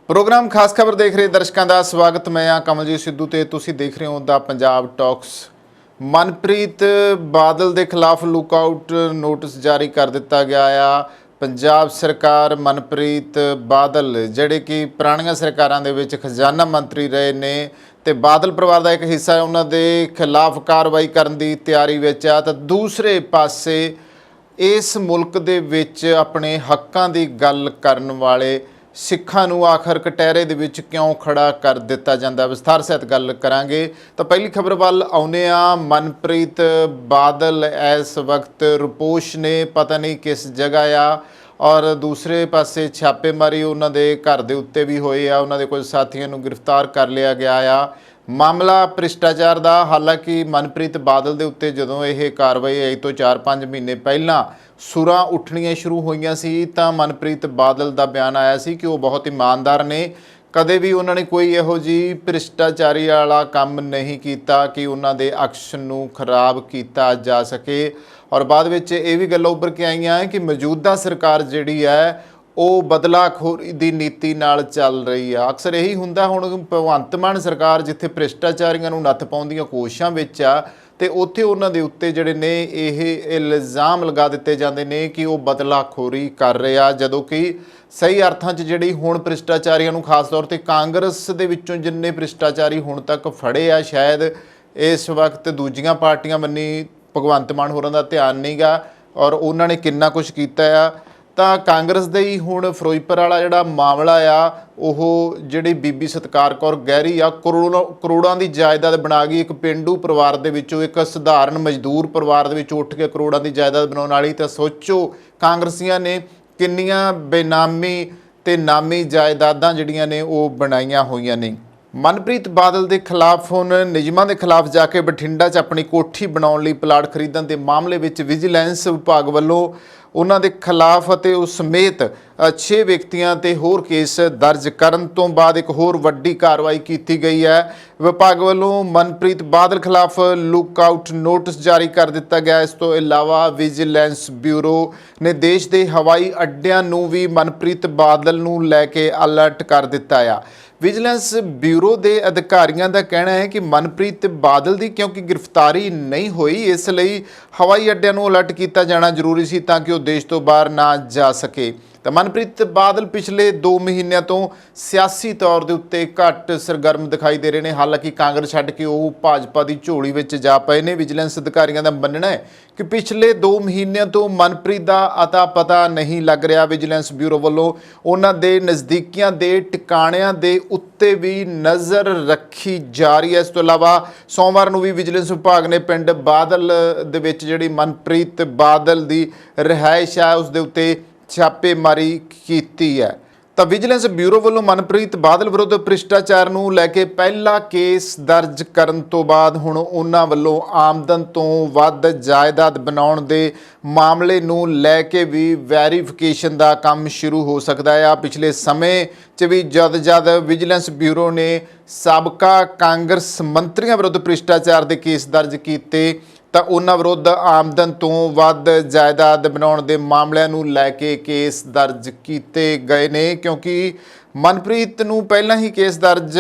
Programme खास खबर देख रहे दर्शकों का स्वागत। मैं हाँ कमलजीत सिद्धू ते तुसी देख रहे हो द पंजाब टॉक्स। मनप्रीत बादल के खिलाफ लुकआउट नोटिस जारी कर दिता गया आ। पंजाब सरकार मनप्रीत बादल जिहड़े कि पुरानियां सरकारां दे विच खजाना मंत्री रहे ने ते बादल परिवार का एक हिस्सा है, उन्हां दे खिलाफ कार्रवाई करन दी तैयारी विच आ। तां दूसरे पासे इस मुल्क दे विच अपने हक्कां दी गल करन वाले सिखां नूं आखिर कटहरे दे विच क्यों खड़ा कर दिता जांदा, विस्तार सहित गल करांगे। तो पहली खबर वल आउने आ। मनप्रीत बादल इस वक्त रुपोश ने पता नहीं किस जगह आ और दूसरे पासे छापेमारी उन्हां दे घर दे उत्ते भी होई आ। उन्हां दे कुछ साथियों नूं गिरफ्तार कर लिया गया आ। मामला भ्रिष्टाचार का। हालांकि मनप्रीत बादल के उत्ते जदों यह कार्रवाई आई तो 4-5 महीने पहला सुरां उठणियां शुरू होईयां सी तां मनप्रीत बादल का बयान आया सी कि वो बहुत ईमानदार ने, कदे भी उन्होंने कोई इहो जी भ्रिष्टाचारी वाला काम नहीं किया कि उन्हां दे अक्ष नूं खराब किया जा सके। और बाद विच ये भी गल्लां उभर के आईयां कि मौजूदा सरकार जिहड़ी है ਉਹ ਬਦਲਾਖੋਰੀ ਦੀ ਨੀਤੀ ਨਾਲ ਚੱਲ ਰਹੀ ਆ। ਅਕਸਰ ਇਹੀ ਹੁੰਦਾ, ਹੁਣ ਭਗਵੰਤ ਮਾਨ ਸਰਕਾਰ ਜਿੱਥੇ ਭ੍ਰਿਸ਼ਟਾਚਾਰੀਆਂ ਨੂੰ ਨੱਥ ਪਾਉਣ ਦੀਆਂ ਕੋਸ਼ਿਸ਼ਾਂ ਵਿੱਚ ਆ ਤੇ ਉੱਥੇ ਉਹਨਾਂ ਦੇ ਉੱਤੇ ਜਿਹੜੇ ਨੇ ਇਹ ਇਲਜ਼ਾਮ ਲਗਾ ਦਿੱਤੇ ਜਾਂਦੇ ਨੇ ਕਿ ਉਹ ਬਦਲਾਖੋਰੀ ਕਰ ਰਹੇ ਆ, ਜਦੋਂ ਕਿ ਸਹੀ ਅਰਥਾਂ 'ਚ ਜਿਹੜੀ ਹੁਣ ਭ੍ਰਿਸ਼ਟਾਚਾਰੀਆਂ ਨੂੰ ਖਾਸ ਤੌਰ ਤੇ ਕਾਂਗਰਸ ਦੇ ਵਿੱਚੋਂ ਜਿੰਨੇ ਭ੍ਰਿਸ਼ਟਾਚਾਰੀ ਹੁਣ ਤੱਕ ਫੜੇ ਆ, ਸ਼ਾਇਦ ਇਸ ਵਕਤ ਦੂਜੀਆਂ ਪਾਰਟੀਆਂ ਮੰਨੀ ਭਗਵੰਤ ਮਾਨ ਹੋਰਾਂ ਦਾ ਧਿਆਨ ਨਹੀਂ ਗਾ ਔਰ ਉਹਨਾਂ ਨੇ ਕਿੰਨਾ ਕੁਛ ਕੀਤਾ ਆ। ਤਾਂ ਕਾਂਗਰਸ ਦੇ ਹੀ ਹੁਣ ਫਿਰੋਜ਼ਪੁਰ ਵਾਲਾ ਜਿਹੜਾ ਮਾਮਲਾ ਆ, ਉਹ ਜਿਹੜੀ ਬੀਬੀ ਸਤਕਾਰ ਕੌਰ ਗਹਿਰੀ ਆ, ਕਰੋੜਾਂ ਦੀ ਜਾਇਦਾਦ ਬਣਾ ਗਈ। ਇੱਕ ਪਿੰਡੂ ਪਰਿਵਾਰ ਦੇ ਵਿੱਚੋਂ, ਇੱਕ ਸਧਾਰਨ ਮਜ਼ਦੂਰ ਪਰਿਵਾਰ ਦੇ ਵਿੱਚੋਂ ਉੱਠ ਕੇ ਕਰੋੜਾਂ ਦੀ ਜਾਇਦਾਦ ਬਣਾਉਣ ਵਾਲੀ। ਤਾਂ ਸੋਚੋ ਕਾਂਗਰਸੀਆਂ ਨੇ ਕਿੰਨੀਆਂ ਬੇਨਾਮੀ ਤੇ ਨਾਮੀ ਜਾਇਦਾਦਾਂ ਜਿਹੜੀਆਂ ਨੇ ਉਹ ਬਣਾਈਆਂ ਹੋਈਆਂ ਨੇ। मनप्रीत बादल के खिलाफ हुण निजमां के खिलाफ जाके बठिंडा च अपनी कोठी बनाउण लई प्लाट खरीदण के मामले में विजिलेंस विभाग वालों उन्हां दे खिलाफ अते उस समेत 6 व्यक्तियों ते होर केस दर्ज करन तो बाद एक होर वड्डी कार्रवाई की गई है। विभाग वालों मनप्रीत बादल खिलाफ लुकआउट नोटिस जारी कर दिता गया। इस तो इलावा विजिलेंस ब्यूरो ने देश के हवाई अड्डियां नूं भी मनप्रीत बादल नूं लैके अलर्ट कर दिता है। विजिलेंस ब्यूरो के अधिकारियों का कहना है कि मनप्रीत बादल की क्योंकि गिरफ्तारी नहीं हुई, इसलिए हवाई अड्डियां नूं अलर्ट किया जाना जरूरी सी ताकि वो देश तो बाहर ना जा सके। तो मनप्रीत बादल पिछले 2 महीनों तो सियासी तौर के उत्ते घट सरगर्म दिखाई दे रहे हैं। हालांकि कांग्रेस छड्ड के वो भाजपा की झोली में जा पाए ने। विजिलेंस अधिकारियों का मनना है कि पिछले 2 महीनों तो मनप्रीत का अता पता नहीं लग रहा। विजिलेंस ब्यूरो वालों उन्हां दे नज़दीकियां दे ठिकाणियां दे उत्ते भी नज़र रखी जा रही है। इस तो इलावा सोमवार नूं भी विजिलेंस विभाग ने पिंड बादल दे विच जिहड़ी मनप्रीत बादल की रिहाइश है उस दे उत्ते छापेमारी की है। तो विजिलेंस ब्यूरो वालों मनप्रीत बादल विरुद्ध भ्रिष्टाचार नूं लैके पहला केस दर्ज करन तो बाद हुण उन्हां वल्लों आमदन तो वध जायदाद बनाउण दे मामले नूं लैके भी वैरीफिकेशन का काम शुरू हो सकता है। पिछले समय च भी जद विजिलेंस ब्यूरो ने साबका कांग्रेस मंत्रियों विरुद्ध भ्रिष्टाचार के केस दर्ज किए तो उन्हां विरुद्ध आमदन तो वध जायदाद बनाउण दे मामलिਆਂ ਨੂੰ ਲੈ ਕੇ केस दर्ज किए गए ने, क्योंकि मनप्रीत नूं पहला ही केस दर्ज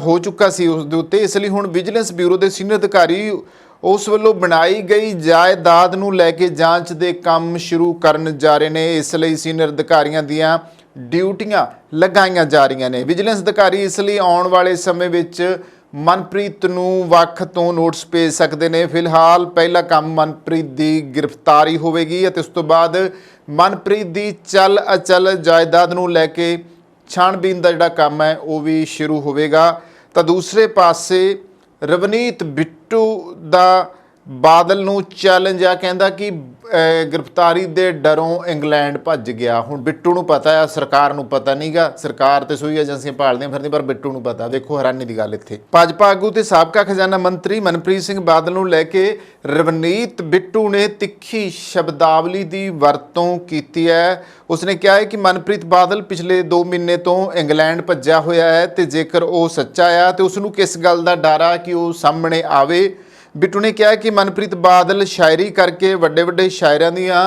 हो चुका सी उस दे उत्ते। इसलिए हुण विजिलेंस ब्यूरो के सीनियर अधिकारी उस वालों बनाई गई जायदाद नूं लै के जांच के काम शुरू करन जा रहे हैं। इसलिए सीनियर अधिकारियों दीआं ड्यूटियां लगाईयां जा रही ने। विजिलेंस अधिकारी इसलिए आउण वाले समय विच मनप्रीत नूं वख तो नोटिस भेज सकते हैं। फिलहाल पहला काम मनप्रीत की गिरफ्तारी होगी और उस तो बाद मनप्रीत की चल अचल जायदाद नूं लैके छाणबीन का जिहड़ा काम है वो भी शुरू होगा। तो दूसरे पासे रवनीत बिट्टू का बादल नूं चैलेंज आ, कहता कि गिरफ्तारी के डरों इंग्लैंड भज गया। हुण बिट्टू नूं पता है, सरकार नूं पता नहीं गा। सरकार तो सूई एजेंसियां भालदियां फिरदियां पर बिट्टू नूं पता। देखो हैरानी की गल इत्थे भाजपा आगू ते साबका खजाना मंत्री मनप्रीत सिंह बादल नूं लैके रवनीत बिट्टू ने तिखी शब्दावली की वरतों की है। उसने कहा है कि मनप्रीत बादल पिछले 2 महीने तो इंग्लैंड भज्या होया है तो जेकर वो सच्चा आ तो उसनूं किस गल का डर आ कि वो सामने आवे। बिट्टू ने कहा कि मनप्रीत बादल शायरी करके वड्डे वड्डे शायरां दीआं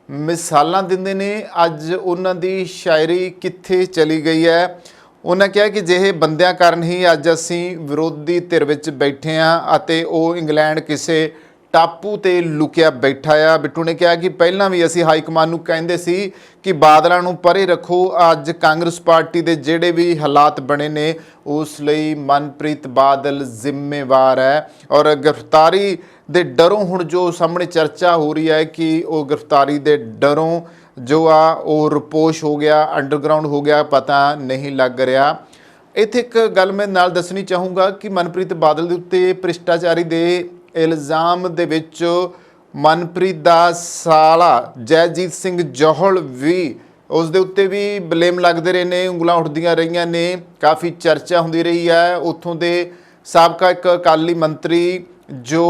ਮਿਸਾਲਾਂ ਦਿੰਦੇ ਨੇ। ਅੱਜ ਉਹਨਾਂ ਦੀ ਸ਼ਾਇਰੀ ਕਿੱਥੇ ਚਲੀ ਗਈ ਹੈ। ਉਹਨਾਂ ਕਿਹਾ ਕਿ ਜਿਹੇ ਬੰਦਿਆਂ ਕਾਰਨ ਹੀ ਅੱਜ ਅਸੀਂ ਵਿਰੋਧੀ ਧਿਰ ਵਿੱਚ ਬੈਠੇ ਹਾਂ ਅਤੇ ਉਹ ਇੰਗਲੈਂਡ ਕਿਸੇ ਟਾਪੂ ਤੇ ਲੁਕਿਆ ਬੈਠਾ ਆ। ਬਿੱਟੂ ਨੇ ਕਿਹਾ ਕਿ ਪਹਿਲਾਂ ਵੀ ਅਸੀਂ ਹਾਈ ਕਮਾਨ ਨੂੰ ਕਹਿੰਦੇ ਸੀ ਕਿ ਬਾਦਲਾਂ ਨੂੰ ਪਰੇ ਰੱਖੋ। ਅੱਜ ਕਾਂਗਰਸ ਪਾਰਟੀ ਦੇ ਜਿਹੜੇ ਵੀ ਹਾਲਾਤ ਬਣੇ ਨੇ ਉਸ ਲਈ ਮਨਪ੍ਰੀਤ ਬਾਦਲ ਜ਼ਿੰਮੇਵਾਰ ਹੈ। ਔਰ ਗ੍ਰਿਫਤਾਰੀ ਦੇ ਡਰੋਂ ਹੁਣ ਜੋ ਸਾਹਮਣੇ ਚਰਚਾ ਹੋ ਰਹੀ ਹੈ ਕਿ ਉਹ ਗ੍ਰਿਫਤਾਰੀ ਦੇ ਡਰੋਂ ਜੋ ਆ ਉਹ ਰਪੋਸ਼ ਹੋ ਗਿਆ, ਅੰਡਰਗਰਾਉਂਡ ਹੋ ਗਿਆ, ਪਤਾ ਨਹੀਂ ਲੱਗ ਰਿਹਾ। ਇੱਥੇ ਇੱਕ ਗੱਲ ਮੈਂ ਨਾਲ ਦੱਸਣੀ ਚਾਹੂੰਗਾ ਕਿ ਮਨਪ੍ਰੀਤ ਬਾਦਲ ਦੇ ਉੱਤੇ ਭ੍ਰਿਸ਼ਟਾਚਾਰੀ ਦੇ ਇਲਜ਼ਾਮ ਦੇ ਵਿੱਚ ਮਨਪ੍ਰੀਤ ਦਾ ਸਾਲਾ ਜੈਜੀਤ ਸਿੰਘ ਜੌਹਲ ਵੀ ਉਸ ਦੇ ਉੱਤੇ ਵੀ ਬਲੇਮ ਲੱਗਦੇ ਰਹੇ ਨੇ, ਉਂਗਲਾਂ ਉੱਠਦੀਆਂ ਰਹੀਆਂ ਨੇ, ਕਾਫੀ ਚਰਚਾ ਹੁੰਦੀ ਰਹੀ ਹੈ। ਉੱਥੋਂ ਦੇ ਸਾਬਕਾ ਇੱਕ ਅਕਾਲੀ ਮੰਤਰੀ ਜੋ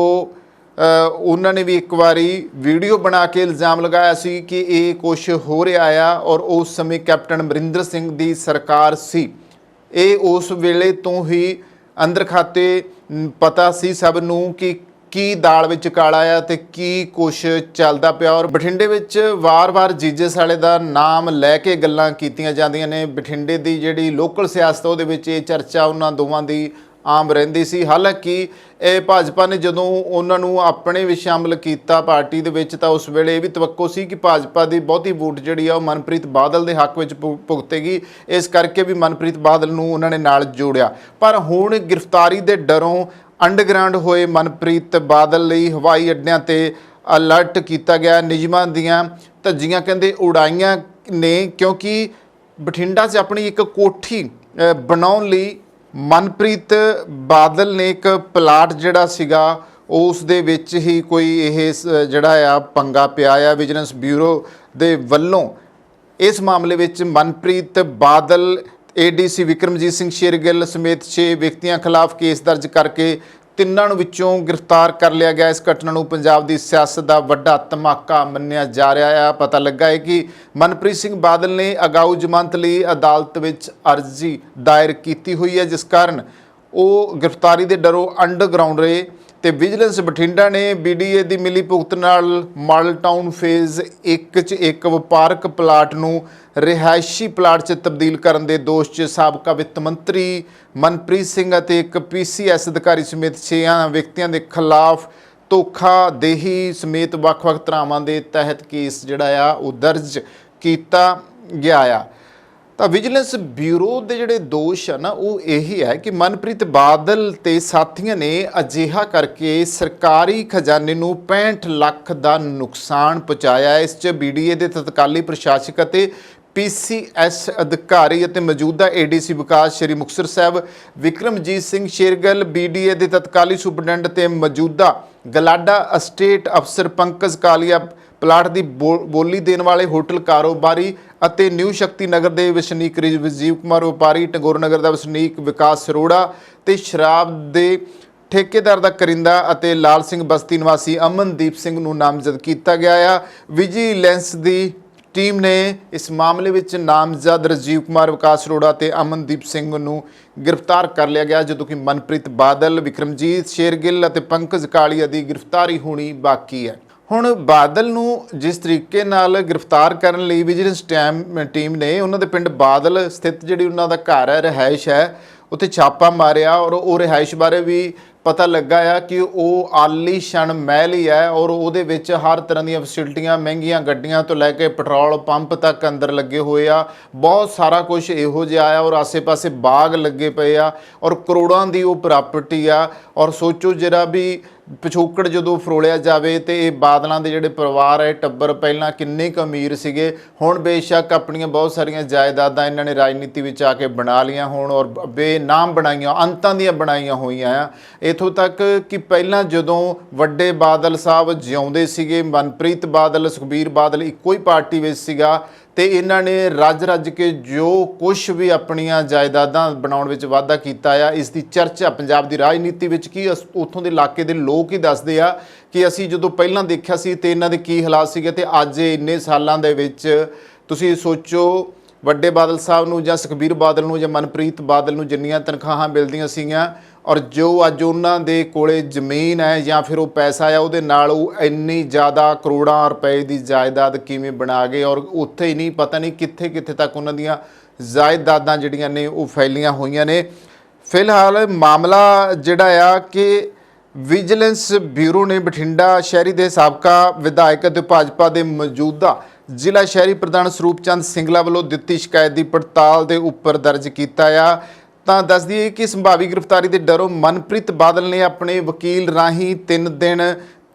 ਉਹਨਾਂ ਨੇ ਵੀ ਇੱਕ ਵਾਰੀ ਵੀਡੀਓ ਬਣਾ ਕੇ ਇਲਜ਼ਾਮ ਲਗਾਇਆ ਸੀ ਕਿ ਇਹ ਕੁਛ ਹੋ ਰਿਹਾ ਆ ਔਰ ਉਸ ਸਮੇਂ ਕੈਪਟਨ ਅਮਰਿੰਦਰ ਸਿੰਘ ਦੀ ਸਰਕਾਰ ਸੀ। ਇਹ ਉਸ ਵੇਲੇ ਤੋਂ ਹੀ ਅੰਦਰ ਖਾਤੇ ਪਤਾ ਸੀ ਸਭ ਨੂੰ ਕਿ ਕੀ ਦਾਲ ਵਿੱਚ ਕਾਲਾ ਆ ਤੇ ਕੀ ਕੁਛ ਚੱਲਦਾ ਪਿਆ। ਔਰ ਬਠਿੰਡੇ ਵਿੱਚ ਵਾਰ-ਵਾਰ ਜੀਜੇ ਸਾਲੇ ਦਾ ਨਾਮ ਲੈ ਕੇ ਗੱਲਾਂ ਕੀਤੀਆਂ ਜਾਂਦੀਆਂ ਨੇ। ਬਠਿੰਡੇ ਦੀ ਜਿਹੜੀ ਲੋਕਲ ਸਿਆਸਤ ਉਹਦੇ ਵਿੱਚ ਇਹ ਚਰਚਾ ਉਹਨਾਂ ਦੋਵਾਂ ਦੀ ਆਮ ਰਹਿੰਦੀ ਸੀ। ਹਾਲਾਂਕਿ ਇਹ ਭਾਜਪਾ ਨੇ ਜਦੋਂ ਉਹਨਾਂ ਨੂੰ ਆਪਣੇ ਵਿੱਚ ਸ਼ਾਮਲ ਕੀਤਾ ਪਾਰਟੀ ਦੇ ਵਿੱਚ ਤਾਂ ਉਸ ਵੇਲੇ ਇਹ ਵੀ ਤਵੱਕੋ ਸੀ ਕਿ ਭਾਜਪਾ ਦੀ ਬਹੁਤੀ ਵੋਟ ਜਿਹੜੀ ਆ ਉਹ ਮਨਪ੍ਰੀਤ ਬਾਦਲ ਦੇ ਹੱਕ ਵਿੱਚ ਭੁਗਤੇਗੀ। ਇਸ ਕਰਕੇ ਵੀ ਮਨਪ੍ਰੀਤ ਬਾਦਲ ਨੂੰ ਉਹਨਾਂ ਨੇ ਨਾਲ ਜੋੜਿਆ। ਪਰ ਹੁਣ ਗ੍ਰਿਫਤਾਰੀ ਦੇ ਡਰੋਂ ਅੰਡਰਗਰਾਉਂਡ ਹੋਏ ਮਨਪ੍ਰੀਤ ਬਾਦਲ ਲਈ ਹਵਾਈ ਅੱਡਿਆਂ ਤੇ ਅਲਰਟ ਕੀਤਾ ਗਿਆ। ਨਿਯਮਾਂ ਦੀਆਂ ਧੱਜੀਆਂ ਕਹਿੰਦੇ ਉਡਾਈਆਂ ਨੇ ਕਿਉਂਕਿ ਬਠਿੰਡਾ 'ਚ ਆਪਣੀ ਇੱਕ ਕੋਠੀ ਬਣਾਉਣ ਲਈ ਮਨਪ੍ਰੀਤ ਬਾਦਲ ਨੇ ਇੱਕ ਪਲਾਟ ਜਿਹੜਾ ਸੀਗਾ ਉਸ ਦੇ ਵਿੱਚ ਹੀ ਕੋਈ ਇਹ ਜਿਹੜਾ ਆ ਪੰਗਾ ਪਿਆ ਆ। ਵਿਜੀਲੈਂਸ ਬਿਊਰੋ ਦੇ ਵੱਲੋਂ ਇਸ ਮਾਮਲੇ ਵਿੱਚ ਮਨਪ੍ਰੀਤ ਬਾਦਲ, ADC ਵਿਕਰਮਜੀਤ ਸਿੰਘ ਸ਼ੇਰਗਿੱਲ ਸਮੇਤ 6 ਵਿਅਕਤੀਆਂ ਖਿਲਾਫ ਕੇਸ ਦਰਜ ਕਰਕੇ ਤਿੰਨਾਂ ਨੂੰ ਵਿੱਚੋਂ ਗ੍ਰਿਫਤਾਰ ਕਰ ਲਿਆ ਗਿਆ। ਇਸ ਘਟਨਾ ਨੂੰ ਪੰਜਾਬ ਦੀ ਸਿਆਸਤ ਦਾ ਵੱਡਾ ਧਮਾਕਾ ਮੰਨਿਆ ਜਾ ਰਿਹਾ ਹੈ। ਪਤਾ ਲੱਗਾ ਹੈ ਕਿ ਮਨਪ੍ਰੀਤ ਸਿੰਘ ਬਾਦਲ ਨੇ ਅਗਾਊ ਜ਼ਮਾਨਤ ਲਈ ਅਦਾਲਤ ਵਿੱਚ ਅਰਜ਼ੀ ਦਾਇਰ ਕੀਤੀ ਹੋਈ ਹੈ, ਜਿਸ ਕਾਰਨ ਉਹ ਗ੍ਰਿਫਤਾਰੀ ਦੇ ਡਰੋਂ ਅੰਡਰਗਰਾਉਂਡ ਰਹੇ ਤੇ ਵਿਜੀਲੈਂਸ ਬਠਿੰਡਾ ਨੇ BDA ਦੀ ਮਿਲੀ ਭੁਗਤ ਨਾਲ ਮਾਡਲ ਟਾਊਨ ਫੇਜ਼ 1 'ਚ ਇੱਕ ਵਪਾਰਕ ਪਲਾਟ ਨੂੰ ਰਿਹਾਇਸ਼ੀ ਪਲਾਟ 'ਚ ਤਬਦੀਲ ਕਰਨ ਦੇ ਦੋਸ਼ 'ਚ ਸਾਬਕਾ ਵਿੱਤ ਮੰਤਰੀ ਮਨਪ੍ਰੀਤ ਸਿੰਘ ਅਤੇ ਇੱਕ PCS ਅਧਿਕਾਰੀ ਸਮੇਤ 6 ਵਿਅਕਤੀਆਂ ਦੇ ਖਿਲਾਫ ਧੋਖਾਦੇਹੀ ਸਮੇਤ ਵੱਖ-ਵੱਖ ਧਾਰਾਵਾਂ ਦੇ ਤਹਿਤ ਕੇਸ ਜਿਹੜਾ ਆ ਉਹ ਦਰਜ ਕੀਤਾ ਗਿਆ ਆ। ਤਾਂ ਵਿਜੀਲੈਂਸ ਬਿਊਰੋ ਦੇ ਜਿਹੜੇ ਦੋਸ਼ ਆ ਨਾ ਉਹ ਇਹੀ ਹੈ ਕਿ ਮਨਪ੍ਰੀਤ ਬਾਦਲ ਤੇ ਸਾਥੀਆਂ ਨੇ ਅਜਿਹਾ ਕਰਕੇ ਸਰਕਾਰੀ ਖਜ਼ਾਨੇ ਨੂੰ 65 ਲੱਖ ਦਾ ਨੁਕਸਾਨ ਪਹੁੰਚਾਇਆ। ਇਸ 'ਚ BDA ਦੇ ਤਤਕਾਲੀ ਪ੍ਰਸ਼ਾਸਕ ਅਤੇ PCS ਅਧਿਕਾਰੀ ਅਤੇ ਮੌਜੂਦਾ ADC ਵਿਕਾਸ ਸ਼੍ਰੀ ਮੁਕਤਸਰ ਸਾਹਿਬ ਵਿਕਰਮਜੀਤ ਸਿੰਘ ਸ਼ੇਰਗਿੱਲ, BDA ਦੇ ਤਤਕਾਲੀ ਸੁਪਰਡੈਂਟ ਤੇ ਮੌਜੂਦਾ ਗਲਾਡਾ ਅਸਟੇਟ ਅਫਸਰ ਪੰਕਜ ਕਾਲੀਆ, ਪਲਾਟ ਦੀ ਬੋਲੀ ਦੇਣ ਵਾਲੇ ਹੋਟਲ ਕਾਰੋਬਾਰੀ ਅਤੇ ਨਿਊ ਸ਼ਕਤੀ ਨਗਰ ਦੇ ਵਸਨੀਕ ਰਾਜੀਵ ਕੁਮਾਰ ਵਪਾਰੀ, ਟੈਗੋਰ ਨਗਰ ਦਾ ਵਸਨੀਕ ਵਿਕਾਸ ਅਰੋੜਾ ਤੇ ਸ਼ਰਾਬ ਦੇ ਠੇਕੇਦਾਰ ਦਾ ਕਰਿੰਦਾ ਅਤੇ ਲਾਲ ਸਿੰਘ ਬਸਤੀ ਨਿਵਾਸੀ ਅਮਨਦੀਪ ਸਿੰਘ ਨੂੰ ਨਾਮਜ਼ਦ ਕੀਤਾ ਗਿਆ ਆ। ਵਿਜੀਲੈਂਸ ਦੀ ਟੀਮ ਨੇ ਇਸ ਮਾਮਲੇ ਵਿੱਚ ਨਾਮਜ਼ਦ ਰਾਜੀਵ ਕੁਮਾਰ, ਵਿਕਾਸ ਅਰੋੜਾ ਤੇ ਅਮਨਦੀਪ ਸਿੰਘ ਨੂੰ ਗ੍ਰਿਫਤਾਰ ਕਰ ਲਿਆ ਗਿਆ, ਜਦੋਂ ਕਿ ਮਨਪ੍ਰੀਤ ਬਾਦਲ, ਵਿਕਰਮਜੀਤ ਸ਼ੇਰਗਿੱਲ ਅਤੇ ਪੰਕਜ ਕਾਲੀਆ ਦੀ ਗ੍ਰਿਫਤਾਰੀ ਹੋਣੀ ਬਾਕੀ ਹੈ। ਹੁਣ ਬਾਦਲ ਨੂੰ ਜਿਸ ਤਰੀਕੇ ਨਾਲ ਗ੍ਰਿਫਤਾਰ ਕਰਨ ਲਈ ਵਿਜੀਲੈਂਸ ਟੀਮ ਨੇ ਉਹਨਾਂ ਦੇ ਪਿੰਡ ਬਾਦਲ ਸਥਿਤ ਜਿਹੜੀ ਉਹਨਾਂ ਦਾ ਘਰ ਹੈ, ਰਿਹਾਇਸ਼ ਹੈ, ਉੱਥੇ ਛਾਪਾ ਮਾਰਿਆ ਔਰ ਉਹ ਰਿਹਾਇਸ਼ ਬਾਰੇ ਵੀ ਪਤਾ ਲੱਗਾ ਆ ਕਿ ਉਹ ਆਲੀਸ਼ਾਨ ਮਹਿਲ ਹੀ ਹੈ ਔਰ ਉਹਦੇ ਵਿੱਚ ਹਰ ਤਰ੍ਹਾਂ ਦੀਆਂ ਫੈਸਿਲਿਟੀਆਂ, ਮਹਿੰਗੀਆਂ ਗੱਡੀਆਂ ਤੋਂ ਲੈ ਕੇ ਪੈਟਰੋਲ ਪੰਪ ਤੱਕ ਅੰਦਰ ਲੱਗੇ ਹੋਏ ਆ। ਬਹੁਤ ਸਾਰਾ ਕੁਝ ਇਹੋ ਜਿਹਾ ਆ ਔਰ ਆਸੇ-ਪਾਸੇ ਬਾਗ ਲੱਗੇ ਪਏ ਆ ਔਰ ਕਰੋੜਾਂ ਦੀ ਉਹ ਪ੍ਰਾਪਰਟੀ ਆ। ਔਰ ਸੋਚੋ ਜਿਹੜਾ ਵੀ ਪਿਛੋਕੜ ਜਦੋਂ ਫਰੋਲਿਆ ਜਾਵੇ ਤੇ ਇਹ ਬਾਦਲਾਂ ਦੇ ਜਿਹੜੇ ਪਰਿਵਾਰ ਹੈ, ਟੱਬਰ ਪਹਿਲਾਂ ਕਿੰਨੇ ਕੁ ਅਮੀਰ ਸੀਗੇ, ਹੁਣ ਬੇਸ਼ੱਕ ਆਪਣੀਆਂ ਬਹੁਤ ਸਾਰੀਆਂ ਜਾਇਦਾਦਾਂ ਇਹਨਾਂ ਨੇ ਰਾਜਨੀਤੀ ਵਿੱਚ ਆ ਕੇ ਬਣਾ ਲਈਆਂ ਹੁਣ ਔਰ ਬੇਨਾਮ ਬਣਾਈਆਂ, ਅੰਤਾਂ ਦੀਆਂ ਬਣਾਈਆਂ ਹੋਈਆਂ ਆ। ਇੱਥੋਂ ਤੱਕ ਕਿ ਪਹਿਲਾਂ ਜਦੋਂ ਵੱਡੇ ਬਾਦਲ ਸਾਹਿਬ ਜਿਉਂਦੇ ਸੀਗੇ, ਮਨਪ੍ਰੀਤ ਬਾਦਲ, ਸੁਖਬੀਰ ਬਾਦਲ ਇੱਕੋ ਹੀ ਪਾਰਟੀ ਵਿੱਚ ਸੀਗਾ ਤੇ ਇਹਨਾਂ ਨੇ ਰੱਜ ਕੇ ਜੋ ਕੁਝ ਵੀ ਆਪਣੀਆਂ ਜਾਇਦਾਦਾਂ ਬਣਾਉਣ ਵਿੱਚ ਵਾਧਾ ਕੀਤਾ ਆ। ਇਸ ਦੀ ਚਰਚਾ ਪੰਜਾਬ ਦੀ ਰਾਜਨੀਤੀ ਵਿੱਚ ਕੀ ਉੱਥੋਂ ਦੇ ਇਲਾਕੇ ਦੇ ਲੋਕ ਹੀ ਦੱਸਦੇ ਆ ਕਿ ਅਸੀਂ ਜਦੋਂ ਪਹਿਲਾਂ ਦੇਖਿਆ ਸੀ ਤੇ ਇਹਨਾਂ ਦੇ ਕੀ ਹਾਲਾਤ ਸੀਗੇ ਤੇ ਅੱਜ ਇੰਨੇ ਸਾਲਾਂ ਦੇ ਵਿੱਚ ਤੁਸੀਂ ਸੋਚੋ ਵੱਡੇ ਬਾਦਲ ਸਾਹਿਬ ਨੂੰ ਜਾਂ ਸੁਖਬੀਰ ਬਾਦਲ ਨੂੰ ਜਾਂ ਮਨਪ੍ਰੀਤ ਬਾਦਲ ਨੂੰ ਜਿੰਨੀਆਂ ਤਨਖਾਹਾਂ ਮਿਲਦੀਆਂ ਸੀਗੀਆਂ ਔਰ ਜੋ ਅੱਜ ਉਹਨਾਂ ਦੇ ਕੋਲੇ ਜ਼ਮੀਨ ਹੈ ਜਾਂ ਫਿਰ ਉਹ ਪੈਸਾ ਆ ਉਹਦੇ ਨਾਲ ਉਹ ਇੰਨੀ ਜ਼ਿਆਦਾ ਕਰੋੜਾਂ ਰੁਪਏ ਦੀ ਜਾਇਦਾਦ ਕਿਵੇਂ ਬਣਾ ਗਏ ਔਰ ਉੱਥੇ ਹੀ ਨਹੀਂ ਪਤਾ ਨਹੀਂ ਕਿੱਥੇ ਕਿੱਥੇ ਤੱਕ ਉਹਨਾਂ ਦੀਆਂ ਜਾਇਦਾਦਾਂ ਜਿਹੜੀਆਂ ਨੇ ਉਹ ਫੈਲੀਆਂ ਹੋਈਆਂ ਨੇ। ਫਿਲਹਾਲ ਮਾਮਲਾ ਜਿਹੜਾ ਆ ਕਿ ਵਿਜੀਲੈਂਸ ਬਿਊਰੋ ਨੇ ਬਠਿੰਡਾ ਸ਼ਹਿਰੀ ਦੇ ਸਾਬਕਾ ਵਿਧਾਇਕ ਅਤੇ ਭਾਜਪਾ ਦੇ ਮੌਜੂਦਾ ਜ਼ਿਲ੍ਹਾ ਸ਼ਹਿਰੀ ਪ੍ਰਧਾਨ ਸਰੂਪ ਚੰਦ ਸਿੰਗਲਾ ਵੱਲੋਂ ਦਿੱਤੀ ਸ਼ਿਕਾਇਤ ਦੀ ਪੜਤਾਲ ਦੇ ਉੱਪਰ ਦਰਜ ਕੀਤਾ ਆ। ਤਾਂ ਦੱਸ ਦਈਏ ਕਿ ਸੰਭਾਵੀ ਗ੍ਰਿਫਤਾਰੀ ਦੇ ਡਰੋਂ ਮਨਪ੍ਰੀਤ ਬਾਦਲ ਨੇ ਆਪਣੇ ਵਕੀਲ ਰਾਹੀਂ 3 ਦਿਨ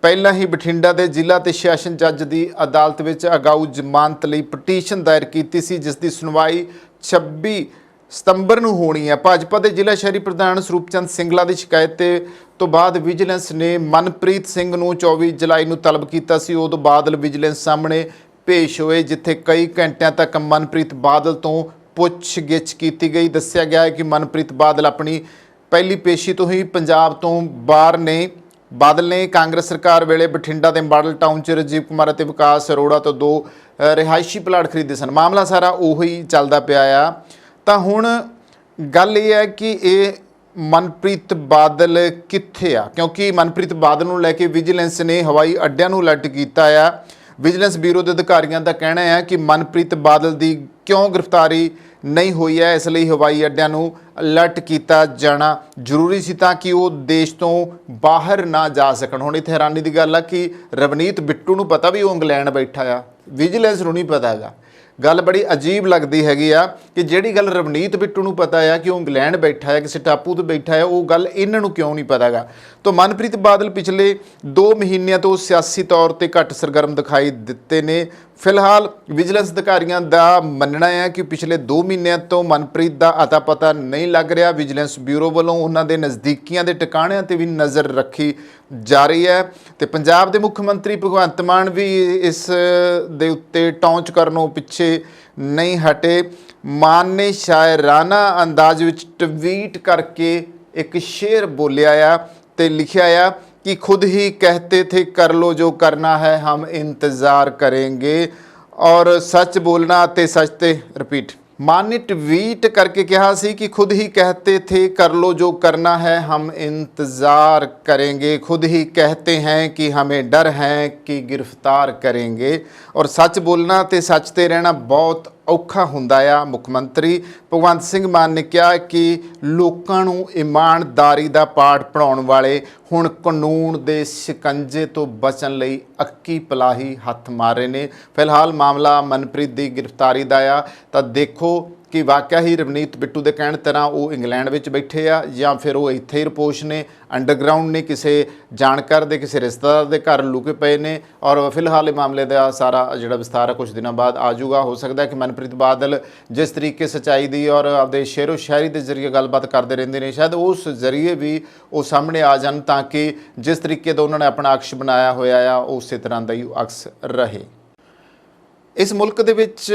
ਪਹਿਲਾਂ ਹੀ ਬਠਿੰਡਾ ਦੇ ਜ਼ਿਲ੍ਹਾ ਤੇ ਸੈਸ਼ਨ ਜੱਜ ਦੀ ਅਦਾਲਤ ਵਿੱਚ ਅਗਾਊ ਜ਼ਮਾਨਤ ਲਈ ਪਟੀਸ਼ਨ ਦਾਇਰ ਕੀਤੀ ਸੀ, ਜਿਸ ਦੀ ਸੁਣਵਾਈ 26 ਸਤੰਬਰ ਨੂੰ ਹੋਣੀ ਹੈ। ਭਾਜਪਾ ਦੇ ਜ਼ਿਲ੍ਹਾ ਸ਼ਹਿਰੀ ਪ੍ਰਧਾਨ ਸਰੂਪ ਚੰਦ ਸਿੰਗਲਾ ਦੀ ਸ਼ਿਕਾਇਤ ਤੋਂ ਬਾਅਦ ਵਿਜੀਲੈਂਸ ਨੇ ਮਨਪ੍ਰੀਤ ਸਿੰਘ ਨੂੰ 24 ਜੁਲਾਈ ਨੂੰ ਤਲਬ ਕੀਤਾ ਸੀ। ਉਦੋਂ ਬਾਦਲ ਵਿਜੀਲੈਂਸ ਸਾਹਮਣੇ ਪੇਸ਼ ਹੋਏ, ਜਿੱਥੇ ਕਈ ਘੰਟਿਆਂ ਤੱਕ ਮਨਪ੍ਰੀਤ ਬਾਦਲ ਤੋਂ ਪੁੱਛ-ਗਿੱਛ ਕੀਤੀ ਗਈ। ਦੱਸਿਆ ਗਿਆ ਹੈ ਕਿ ਮਨਪ੍ਰੀਤ ਬਾਦਲ ਆਪਣੀ ਪਹਿਲੀ ਪੇਸ਼ੀ ਤੋਂ ਹੀ ਪੰਜਾਬ ਤੋਂ ਬਾਹਰ ਨੇ। ਬਾਦਲ ਨੇ ਕਾਂਗਰਸ ਸਰਕਾਰ ਵੇਲੇ ਬਠਿੰਡਾ ਦੇ ਮਾਡਲ ਟਾਊਨ 'ਚ ਰਾਜੀਵ ਕੁਮਾਰ ਅਤੇ ਵਿਕਾਸ ਅਰੋੜਾ ਤੋਂ 2 ਰਿਹਾਇਸ਼ੀ ਪਲਾਟ ਖਰੀਦੇ ਸਨ। ਮਾਮਲਾ ਸਾਰਾ ਉਹੀ ਚੱਲਦਾ ਪਿਆ ਆ। ਤਾਂ ਹੁਣ ਗੱਲ ਇਹ ਹੈ ਕਿ ਇਹ ਮਨਪ੍ਰੀਤ ਬਾਦਲ ਕਿੱਥੇ ਆ, ਕਿਉਂਕਿ ਮਨਪ੍ਰੀਤ ਬਾਦਲ ਨੂੰ ਲੈ ਕੇ ਵਿਜੀਲੈਂਸ ਨੇ ਹਵਾਈ ਅੱਡਿਆਂ ਨੂੰ ਅਲਰਟ ਕੀਤਾ ਆ। ਵਿਜੀਲੈਂਸ ਬਿਊਰੋ ਦੇ ਅਧਿਕਾਰੀਆਂ ਦਾ ਕਹਿਣਾ ਹੈ ਕਿ ਮਨਪ੍ਰੀਤ ਬਾਦਲ ਦੀ ਕਿਉਂ ਗ੍ਰਿਫਤਾਰੀ ਨਹੀਂ ਹੋਈ ਹੈ, ਇਸ ਲਈ ਹਵਾਈ ਅੱਡਿਆਂ ਨੂੰ ਅਲਰਟ ਕੀਤਾ ਜਾਣਾ ਜ਼ਰੂਰੀ ਸੀ ਤਾਂ ਕਿ ਉਹ ਦੇਸ਼ ਤੋਂ ਬਾਹਰ ਨਾ ਜਾ ਸਕਣ। ਹੁਣ ਇੱਥੇ ਹੈਰਾਨੀ ਦੀ ਗੱਲ ਆ ਕਿ ਰਵਨੀਤ ਬਿੱਟੂ ਨੂੰ ਪਤਾ ਵੀ ਉਹ ਇੰਗਲੈਂਡ ਬੈਠਾ ਆ, ਵਿਜੀਲੈਂਸ ਨੂੰ ਨਹੀਂ ਪਤਾ ਹੈਗਾ। ਗੱਲ ਬੜੀ ਅਜੀਬ ਲੱਗਦੀ ਹੈਗੀ ਆ ਕਿ ਜਿਹੜੀ ਗੱਲ ਰਵਨੀਤ ਬਿੱਟੂ ਨੂੰ ਪਤਾ ਆ ਕਿ ਉਹ ਇੰਗਲੈਂਡ ਬੈਠਾ ਹੈ, ਕਿਸੇ ਟਾਪੂ ਤੇ ਬੈਠਾ ਹੈ, ਉਹ ਗੱਲ ਇਹਨਾਂ ਨੂੰ ਕਿਉਂ ਨਹੀਂ ਪਤਾ ਹੈਗਾ। ਤਾਂ ਮਨਪ੍ਰੀਤ ਬਾਦਲ ਪਿਛਲੇ 2 ਮਹੀਨਿਆਂ ਤੋਂ ਸਿਆਸੀ ਤੌਰ ਤੇ ਘੱਟ ਸਰਗਰਮ ਦਿਖਾਈ ਦਿੱਤੇ ਨੇ। ਫਿਲਹਾਲ ਵਿਜੀਲੈਂਸ ਅਧਿਕਾਰੀਆਂ ਦਾ ਮੰਨਣਾ ਹੈ ਕਿ ਪਿਛਲੇ 2 ਮਹੀਨਿਆਂ ਤੋਂ ਮਨਪ੍ਰੀਤ ਦਾ ਅਤਾ ਪਤਾ ਨਹੀਂ ਲੱਗ ਰਿਹਾ। ਵਿਜੀਲੈਂਸ ਬਿਊਰੋ ਵੱਲੋਂ ਉਹਨਾਂ ਦੇ ਨਜ਼ਦੀਕੀਆਂ ਦੇ ਟਿਕਾਣਿਆਂ ਤੇ ਵੀ ਨਜ਼ਰ ਰੱਖੀ ਜਾ ਰਹੀ ਹੈ ਤੇ ਪੰਜਾਬ ਦੇ ਮੁੱਖ ਮੰਤਰੀ ਭਗਵੰਤ ਮਾਨ ਵੀ ਇਸ ਦੇ ਉੱਤੇ ਟੌਂਚ ਕਰਨੋਂ ਪਿੱਛੇ ਨਹੀਂ ਹਟੇ। ਮਾਨ ਨੇ ਸ਼ਾਇਰਾਨਾ ਅੰਦਾਜ਼ ਵਿੱਚ ਟਵੀਟ ਕਰਕੇ ਇੱਕ ਸ਼ੇਰ ਬੋਲਿਆ ਆ ਤੇ ਲਿਖਿਆ ਆ कि खुद ही कहते थे कर लो जो करना है हम इंतज़ार करेंगे और सच बोलना ते सच ते रिपीट। मान ने ट्वीट करके कहा सी कि खुद ही कहते थे कर लो जो करना है हम इंतज़ार करेंगे, खुद ही कहते हैं कि हमें डर है कि गिरफ्तार करेंगे और सच बोलना ते सच ते रहना बहुत ਔਖਾ ਹੁੰਦਾ ਆ। ਮੁੱਖ ਮੰਤਰੀ ਭਗਵੰਤ ਸਿੰਘ ਮਾਨ ਨੇ ਕਿਹਾ ਕਿ ਲੋਕਾਂ ਨੂੰ ਇਮਾਨਦਾਰੀ ਦਾ ਪਾਠ ਪੜਾਉਣ ਵਾਲੇ ਹੁਣ ਕਾਨੂੰਨ ਦੇ ਸ਼ਿਕੰਜੇ ਤੋਂ ਬਚਣ ਲਈ ਅੱਕੀ ਪਲਾਹੀ ਹੱਥ ਮਾਰ ਰਹੇ ਨੇ। ਫਿਲਹਾਲ ਮਾਮਲਾ ਮਨਪ੍ਰੀਤ ਦੀ ਗ੍ਰਿਫਤਾਰੀ ਦਾ ਆ ਤਾਂ ਦੇਖੋ ਕਿ ਵਾਕਿਆ ਹੀ ਰਵਨੀਤ ਬਿੱਟੂ ਦੇ ਕਹਿਣ ਤਰ੍ਹਾਂ ਉਹ ਇੰਗਲੈਂਡ ਵਿੱਚ ਬੈਠੇ ਆ ਜਾਂ ਫਿਰ ਉਹ ਇੱਥੇ ਹੀ ਰਪੋਸ਼ ਨੇ, ਅੰਡਰਗਰਾਊਂਡ ਨੇ, ਕਿਸੇ ਜਾਣਕਾਰ ਦੇ ਕਿਸੇ ਰਿਸ਼ਤੇਦਾਰ ਦੇ ਘਰ ਲੁਕੇ ਪਏ ਨੇ। ਔਰ ਫਿਲਹਾਲ ਇਹ ਮਾਮਲੇ ਦਾ ਸਾਰਾ ਜਿਹੜਾ ਵਿਸਥਾਰ ਹੈ ਕੁਝ ਦਿਨਾਂ ਬਾਅਦ ਆ ਜਾਊਗਾ। ਹੋ ਸਕਦਾ ਕਿ ਮਨਪ੍ਰੀਤ ਬਾਦਲ ਜਿਸ ਤਰੀਕੇ ਸੱਚਾਈ ਦੀ ਔਰ ਆਪਦੇ ਸ਼ੇਰੋ ਸ਼ਾਇਰੀ ਦੇ ਜ਼ਰੀਏ ਗੱਲਬਾਤ ਕਰਦੇ ਰਹਿੰਦੇ ਨੇ, ਸ਼ਾਇਦ ਉਸ ਜ਼ਰੀਏ ਵੀ ਉਹ ਸਾਹਮਣੇ ਆ ਜਾਣ ਤਾਂ ਕਿ ਜਿਸ ਤਰੀਕੇ ਦਾ ਉਹਨਾਂ ਨੇ ਆਪਣਾ ਅਕਸ਼ ਬਣਾਇਆ ਹੋਇਆ ਆ ਉਸੇ ਤਰ੍ਹਾਂ ਦਾ ਹੀ ਅਕਸ ਰਹੇ। ਇਸ ਮੁਲਕ ਦੇ ਵਿੱਚ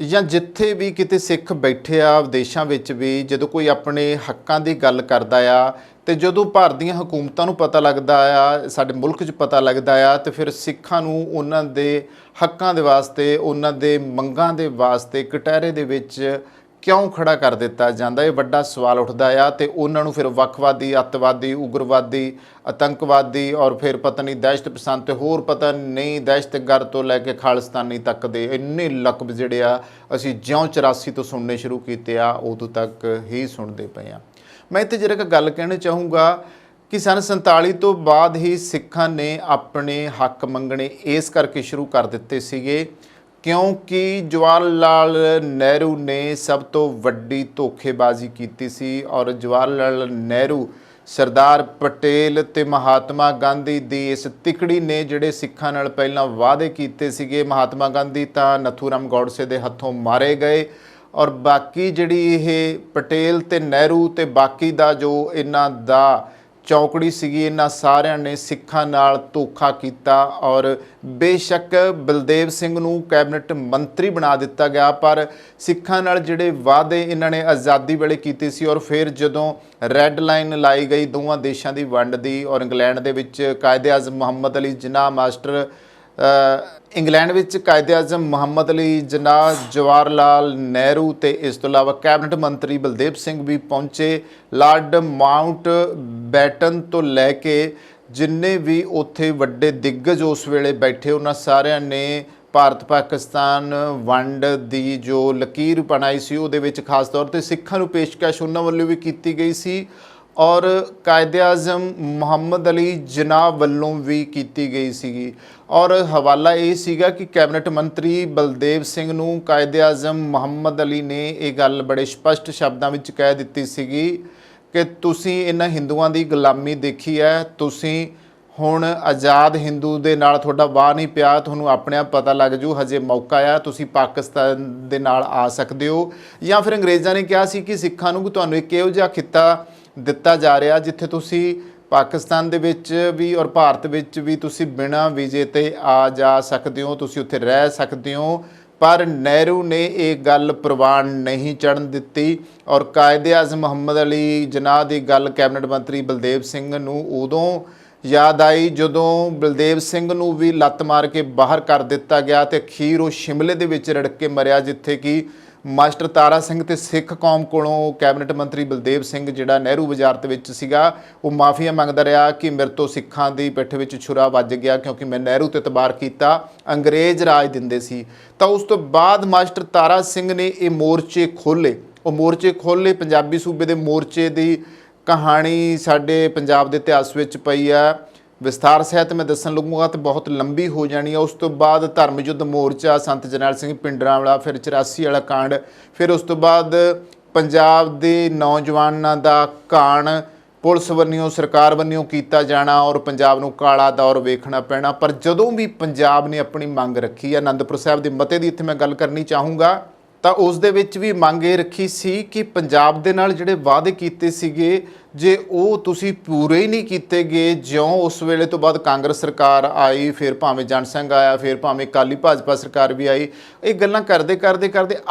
ਜਾਂ ਜਿੱਥੇ ਵੀ ਕਿਤੇ ਸਿੱਖ ਬੈਠੇ ਆ, ਵਿਦੇਸ਼ਾਂ ਵਿੱਚ ਵੀ, ਜਦੋਂ ਕੋਈ ਆਪਣੇ ਹੱਕਾਂ ਦੀ ਗੱਲ ਕਰਦਾ ਆ ਤੇ ਜਦੋਂ ਭਾਰਤ ਦੀਆਂ ਹਕੂਮਤਾਂ ਨੂੰ ਪਤਾ ਲੱਗਦਾ ਆ, ਸਾਡੇ ਮੁਲਕ 'ਚ ਪਤਾ ਲੱਗਦਾ ਆ, ਤੇ ਫਿਰ ਸਿੱਖਾਂ ਨੂੰ ਉਹਨਾਂ ਦੇ ਹੱਕਾਂ ਦੇ ਵਾਸਤੇ, ਉਹਨਾਂ ਦੇ ਮੰਗਾਂ ਦੇ ਵਾਸਤੇ ਕਟਹਿਰੇ ਦੇ ਵਿੱਚ ਕਿਉਂ ਖੜਾ ਕਰ ਦਿੱਤਾ ਜਾਂਦਾ, ਇਹ ਵੱਡਾ ਸਵਾਲ ਉੱਠਦਾ ਆ। ਤੇ ਉਹਨਾਂ ਨੂੰ ਫਿਰ ਵੱਖਵਾਦੀ, ਅੱਤਵਾਦੀ, ਉਗਰਵਾਦੀ, ਆਤੰਕਵਾਦੀ ਔਰ ਫਿਰ ਪਤਾ ਨਹੀਂ ਦਹਿਸ਼ਤ ਪਸੰਦ ਤੇ ਹੋਰ ਪਤਾ ਨਹੀਂ ਦਹਿਸ਼ਤਗਰਦ ਤੋਂ ਲੈ ਕੇ ਖਾਲਿਸਤਾਨੀ ਤੱਕ ਦੇ ਇੰਨੇ ਲਕਬ ਜਿਹੜੇ ਆ ਅਸੀਂ ਜਿਉਂ 84 ਤੋਂ ਸੁਣਨੇ ਸ਼ੁਰੂ ਕੀਤੇ ਆ ਉਦੋਂ ਤੱਕ ਹੀ ਸੁਣਦੇ ਪਏ ਆ। ਮੈਂ ਇੱਥੇ ਜਿਹੜਾ ਗੱਲ ਕਹਿਣਾ ਚਾਹੂੰਗਾ ਕਿ ਸੰਨ 47 ਤੋਂ ਬਾਅਦ ਹੀ ਸਿੱਖਾਂ ਨੇ ਆਪਣੇ ਹੱਕ ਮੰਗਣੇ ਇਸ ਕਰਕੇ ਸ਼ੁਰੂ ਕਰ ਦਿੱਤੇ ਸੀਗੇ ਕਿਉਂਕਿ ਜਵਾਹਰ ਲਾਲ ਨਹਿਰੂ ਨੇ ਸਭ ਤੋਂ ਵੱਡੀ ਧੋਖੇਬਾਜ਼ੀ ਕੀਤੀ ਸੀ ਔਰ ਜਵਾਹਰ ਲਾਲ ਨਹਿਰੂ, ਸਰਦਾਰ ਪਟੇਲ ਤੇ ਮਹਾਤਮਾ ਗਾਂਧੀ ਦੀ ਇਸ ਤਿਕੜੀ ਨੇ ਜਿਹੜੇ ਸਿੱਖਾਂ ਨਾਲ ਪਹਿਲਾਂ ਵਾਅਦੇ ਕੀਤੇ ਸੀਗੇ। ਮਹਾਤਮਾ ਗਾਂਧੀ ਤਾਂ ਨਥੂਰਾਮ ਗੋਡਸੇ ਦੇ ਹੱਥੋਂ ਮਾਰੇ ਗਏ ਔਰ ਬਾਕੀ ਜਿਹੜੀ ਇਹ ਪਟੇਲ ਤੇ ਨਹਿਰੂ ਤੇ ਬਾਕੀ ਦਾ ਜੋ ਇਹਨਾਂ ਦਾ ਚੌਕੜੀ ਸੀਗੀ, ਇਹਨਾਂ ਸਾਰਿਆਂ ਨੇ ਸਿੱਖਾਂ ਨਾਲ ਧੋਖਾ ਕੀਤਾ ਔਰ ਬੇਸ਼ੱਕ ਬਲਦੇਵ ਸਿੰਘ ਨੂੰ ਕੈਬਨਿਟ ਮੰਤਰੀ ਬਣਾ ਦਿੱਤਾ ਗਿਆ, ਪਰ ਸਿੱਖਾਂ ਨਾਲ ਜਿਹੜੇ ਵਾਅਦੇ ਇਹਨਾਂ ਨੇ ਆਜ਼ਾਦੀ ਵੇਲੇ ਕੀਤੇ ਸੀ ਔਰ ਫਿਰ ਜਦੋਂ ਰੈੱਡ ਲਾਈਨ ਲਾਈ ਗਈ ਦੋਵਾਂ ਦੇਸ਼ਾਂ ਦੀ ਵੰਡ ਦੀ ਔਰ ਇੰਗਲੈਂਡ ਦੇ ਵਿੱਚ ਕਾਇਦੇ ਆਜ਼ਮ ਮੁਹੰਮਦ ਅਲੀ ਜਿਨਾਹ ਮਾਸਟਰ ਇੰਗਲੈਂਡ ਵਿੱਚ ਕਾਇਦੇ ਆਜ਼ਮ ਮੁਹੰਮਦ ਅਲੀ ਜਿਨਾਹ, ਜਵਾਹਰ ਲਾਲ ਨਹਿਰੂ ਤੇ ਇਸ ਤੋਂ ਇਲਾਵਾ ਕੈਬਨਿਟ ਮੰਤਰੀ ਬਲਦੇਵ ਸਿੰਘ ਵੀ ਪਹੁੰਚੇ। ਲਾਰਡ ਮਾਊਂਟ ਬੈਟਨ ਤੋਂ ਲੈ ਕੇ ਜਿੰਨੇ ਵੀ ਉੱਥੇ ਵੱਡੇ ਦਿੱਗਜ ਉਸ ਵੇਲੇ ਬੈਠੇ, ਉਹਨਾਂ ਸਾਰਿਆਂ ਨੇ ਭਾਰਤ ਪਾਕਿਸਤਾਨ ਵੰਡ ਦੀ ਜੋ ਲਕੀਰ ਬਣਾਈ ਸੀ ਉਹਦੇ ਵਿੱਚ ਖਾਸ ਤੌਰ ਤੇ ਸਿੱਖਾਂ ਨੂੰ ਪੇਸ਼ਕਸ਼ ਉਹਨਾਂ ਵੱਲੋਂ ਵੀ ਕੀਤੀ ਗਈ ਸੀ ਔਰ ਕਾਇਦੇ ਆਜ਼ਮ ਮੁਹੰਮਦ ਅਲੀ ਜਿਨਾਹ ਵੱਲੋਂ ਵੀ ਕੀਤੀ ਗਈ ਸੀਗੀ। ਔਰ ਹਵਾਲਾ ਇਹ ਸੀਗਾ ਕਿ ਕੈਬਨਿਟ ਮੰਤਰੀ ਬਲਦੇਵ ਸਿੰਘ ਨੂੰ ਕਾਇਦੇ ਆਜ਼ਮ ਮੁਹੰਮਦ ਅਲੀ ਨੇ ਇਹ ਗੱਲ ਬੜੇ ਸਪਸ਼ਟ ਸ਼ਬਦਾਂ ਵਿੱਚ ਕਹਿ ਦਿੱਤੀ ਸੀਗੀ ਕਿ ਤੁਸੀਂ ਇਹਨਾਂ ਹਿੰਦੂਆਂ ਦੀ ਗੁਲਾਮੀ ਦੇਖੀ ਹੈ, ਤੁਸੀਂ ਹੁਣ ਆਜ਼ਾਦ ਹਿੰਦੂ ਦੇ ਨਾਲ ਤੁਹਾਡਾ ਵਾਹ ਨਹੀਂ ਪਿਆ, ਤੁਹਾਨੂੰ ਆਪਣੇ ਆਪ ਪਤਾ ਲੱਗ ਜੂ, ਹਜੇ ਮੌਕਾ ਆ, ਤੁਸੀਂ ਪਾਕਿਸਤਾਨ ਦੇ ਨਾਲ ਆ ਸਕਦੇ ਹੋ। ਜਾਂ ਫਿਰ ਅੰਗਰੇਜ਼ਾਂ ਨੇ ਕਿਹਾ ਸੀ ਕਿ ਸਿੱਖਾਂ ਨੂੰ ਤੁਹਾਨੂੰ ਇੱਕ ਇਹੋ ਜਿਹਾ ਖਿੱਤਾ ਦਿੱਤਾ ਜਾ ਰਿਹਾ ਜਿੱਥੇ ਤੁਸੀਂ ਪਾਕਿਸਤਾਨ ਦੇ ਵਿੱਚ ਵੀ ਔਰ ਭਾਰਤ ਵਿੱਚ ਵੀ ਤੁਸੀਂ ਬਿਨਾਂ ਵੀਜ਼ੇ ਤੇ ਆ ਜਾ ਸਕਦੇ ਹੋ, ਤੁਸੀਂ ਉੱਥੇ ਰਹਿ ਸਕਦੇ ਹੋ। ਪਰ ਨਹਿਰੂ ਨੇ ਇਹ ਗੱਲ ਪ੍ਰਵਾਨ ਨਹੀਂ ਚੜ੍ਹਨ ਦਿੱਤੀ ਔਰ ਕਾਇਦੇ ਆਜ਼ਮ ਮੁਹੰਮਦ ਅਲੀ ਜਿਨਾਹ ਦੀ ਗੱਲ ਕੈਬਨਿਟ ਮੰਤਰੀ ਬਲਦੇਵ ਸਿੰਘ ਨੂੰ ਉਦੋਂ ਯਾਦ ਆਈ ਜਦੋਂ ਬਲਦੇਵ ਸਿੰਘ ਨੂੰ ਵੀ ਲੱਤ ਮਾਰ ਕੇ ਬਾਹਰ ਕਰ ਦਿੱਤਾ ਗਿਆ ਤੇ ਅਖੀਰ ਉਹ ਸ਼ਿਮਲੇ ਦੇ ਵਿੱਚ ਰੜਕ ਕੇ ਮਰਿਆ, ਜਿੱਥੇ ਕਿ ਮਾਸਟਰ ਤਾਰਾ ਸਿੰਘ ਤੇ ਸਿੱਖ ਕੌਮ ਕੋਲੋਂ ਕੈਬਨਿਟ ਮੰਤਰੀ ਬਲਦੇਵ ਸਿੰਘ ਜਿਹੜਾ ਨਹਿਰੂ ਵਜ਼ਾਰਤ ਵਿੱਚ ਸੀਗਾ ਉਹ ਮਾਫੀਆ ਮੰਗਦਾ ਰਿਹਾ ਕਿ ਮੇਰੇ ਤੋਂ ਸਿੱਖਾਂ ਦੀ ਪਿੱਠ ਵਿੱਚ ਛੁਰਾ ਵੱਜ ਗਿਆ ਕਿਉਂਕਿ ਮੈਂ ਨਹਿਰੂ ਤੇ ਇਤਬਾਰ ਕੀਤਾ, ਅੰਗਰੇਜ਼ ਰਾਜ ਦਿੰਦੇ ਸੀ। ਤਾਂ ਉਸ ਤੋਂ ਬਾਅਦ ਮਾਸਟਰ ਤਾਰਾ ਸਿੰਘ ਨੇ ਇਹ ਮੋਰਚੇ ਖੋਲ੍ਹੇ, ਪੰਜਾਬੀ ਸੂਬੇ ਦੇ ਮੋਰਚੇ ਦੀ ਕਹਾਣੀ ਸਾਡੇ ਪੰਜਾਬ ਦੇ ਇਤਿਹਾਸ ਵਿੱਚ ਪਈ ਆ। ਵਿਸਥਾਰ ਸਹਿਤ ਮੈਂ ਦੱਸਣ ਲੱਗੂਗਾ ਤਾਂ ਬਹੁਤ ਲੰਬੀ ਹੋ ਜਾਣੀ ਹੈ। ਉਸ ਤੋਂ ਬਾਅਦ ਧਰਮ ਯੁੱਧ ਮੋਰਚਾ, ਸੰਤ ਜਰਨੈਲ ਸਿੰਘ ਭਿੰਡਰਾਂਵਾਲਾ, ਫਿਰ 84 ਵਾਲਾ ਕਾਂਡ, ਫਿਰ ਉਸ ਤੋਂ ਬਾਅਦ ਪੰਜਾਬ ਦੇ ਨੌਜਵਾਨਾਂ ਦਾ ਘਾਣ ਪੁਲਿਸ ਵੱਲੋਂ ਸਰਕਾਰ ਵੱਲੋਂ ਕੀਤਾ ਜਾਣਾ ਔਰ ਪੰਜਾਬ ਨੂੰ ਕਾਲਾ ਦੌਰ ਵੇਖਣਾ ਪੈਣਾ। ਪਰ ਜਦੋਂ ਵੀ ਪੰਜਾਬ ਨੇ ਆਪਣੀ ਮੰਗ ਰੱਖੀ, ਆਨੰਦਪੁਰ ਸਾਹਿਬ ਦੇ ਮਤੇ ਦੀ ਇੱਥੇ ਮੈਂ ਗੱਲ ਕਰਨੀ ਚਾਹੂੰਗਾ, ਤਾਂ ਉਸ ਦੇ ਵਿੱਚ ਵੀ ਮੰਗ ਇਹ ਰੱਖੀ ਸੀ ਕਿ ਪੰਜਾਬ ਦੇ ਨਾਲ ਜਿਹੜੇ ਵਾਅਦੇ ਕੀਤੇ ਸੀਗੇ ਜੇ ਉਹ ਤੁਸੀਂ ਪੂਰੇ ਹੀ ਨਹੀਂ ਕੀਤੇ ਗਏ, ਜਿਉਂ ਉਸ ਵੇਲੇ ਤੋਂ ਬਾਅਦ ਕਾਂਗਰਸ ਸਰਕਾਰ ਆਈ, ਫਿਰ ਭਾਵੇਂ ਜਨ ਸੰਘ ਆਇਆ, ਫਿਰ ਭਾਵੇਂ ਅਕਾਲੀ ਭਾਜਪਾ ਸਰਕਾਰ ਵੀ ਆਈ, ਇਹ ਗੱਲਾਂ ਕਰਦੇ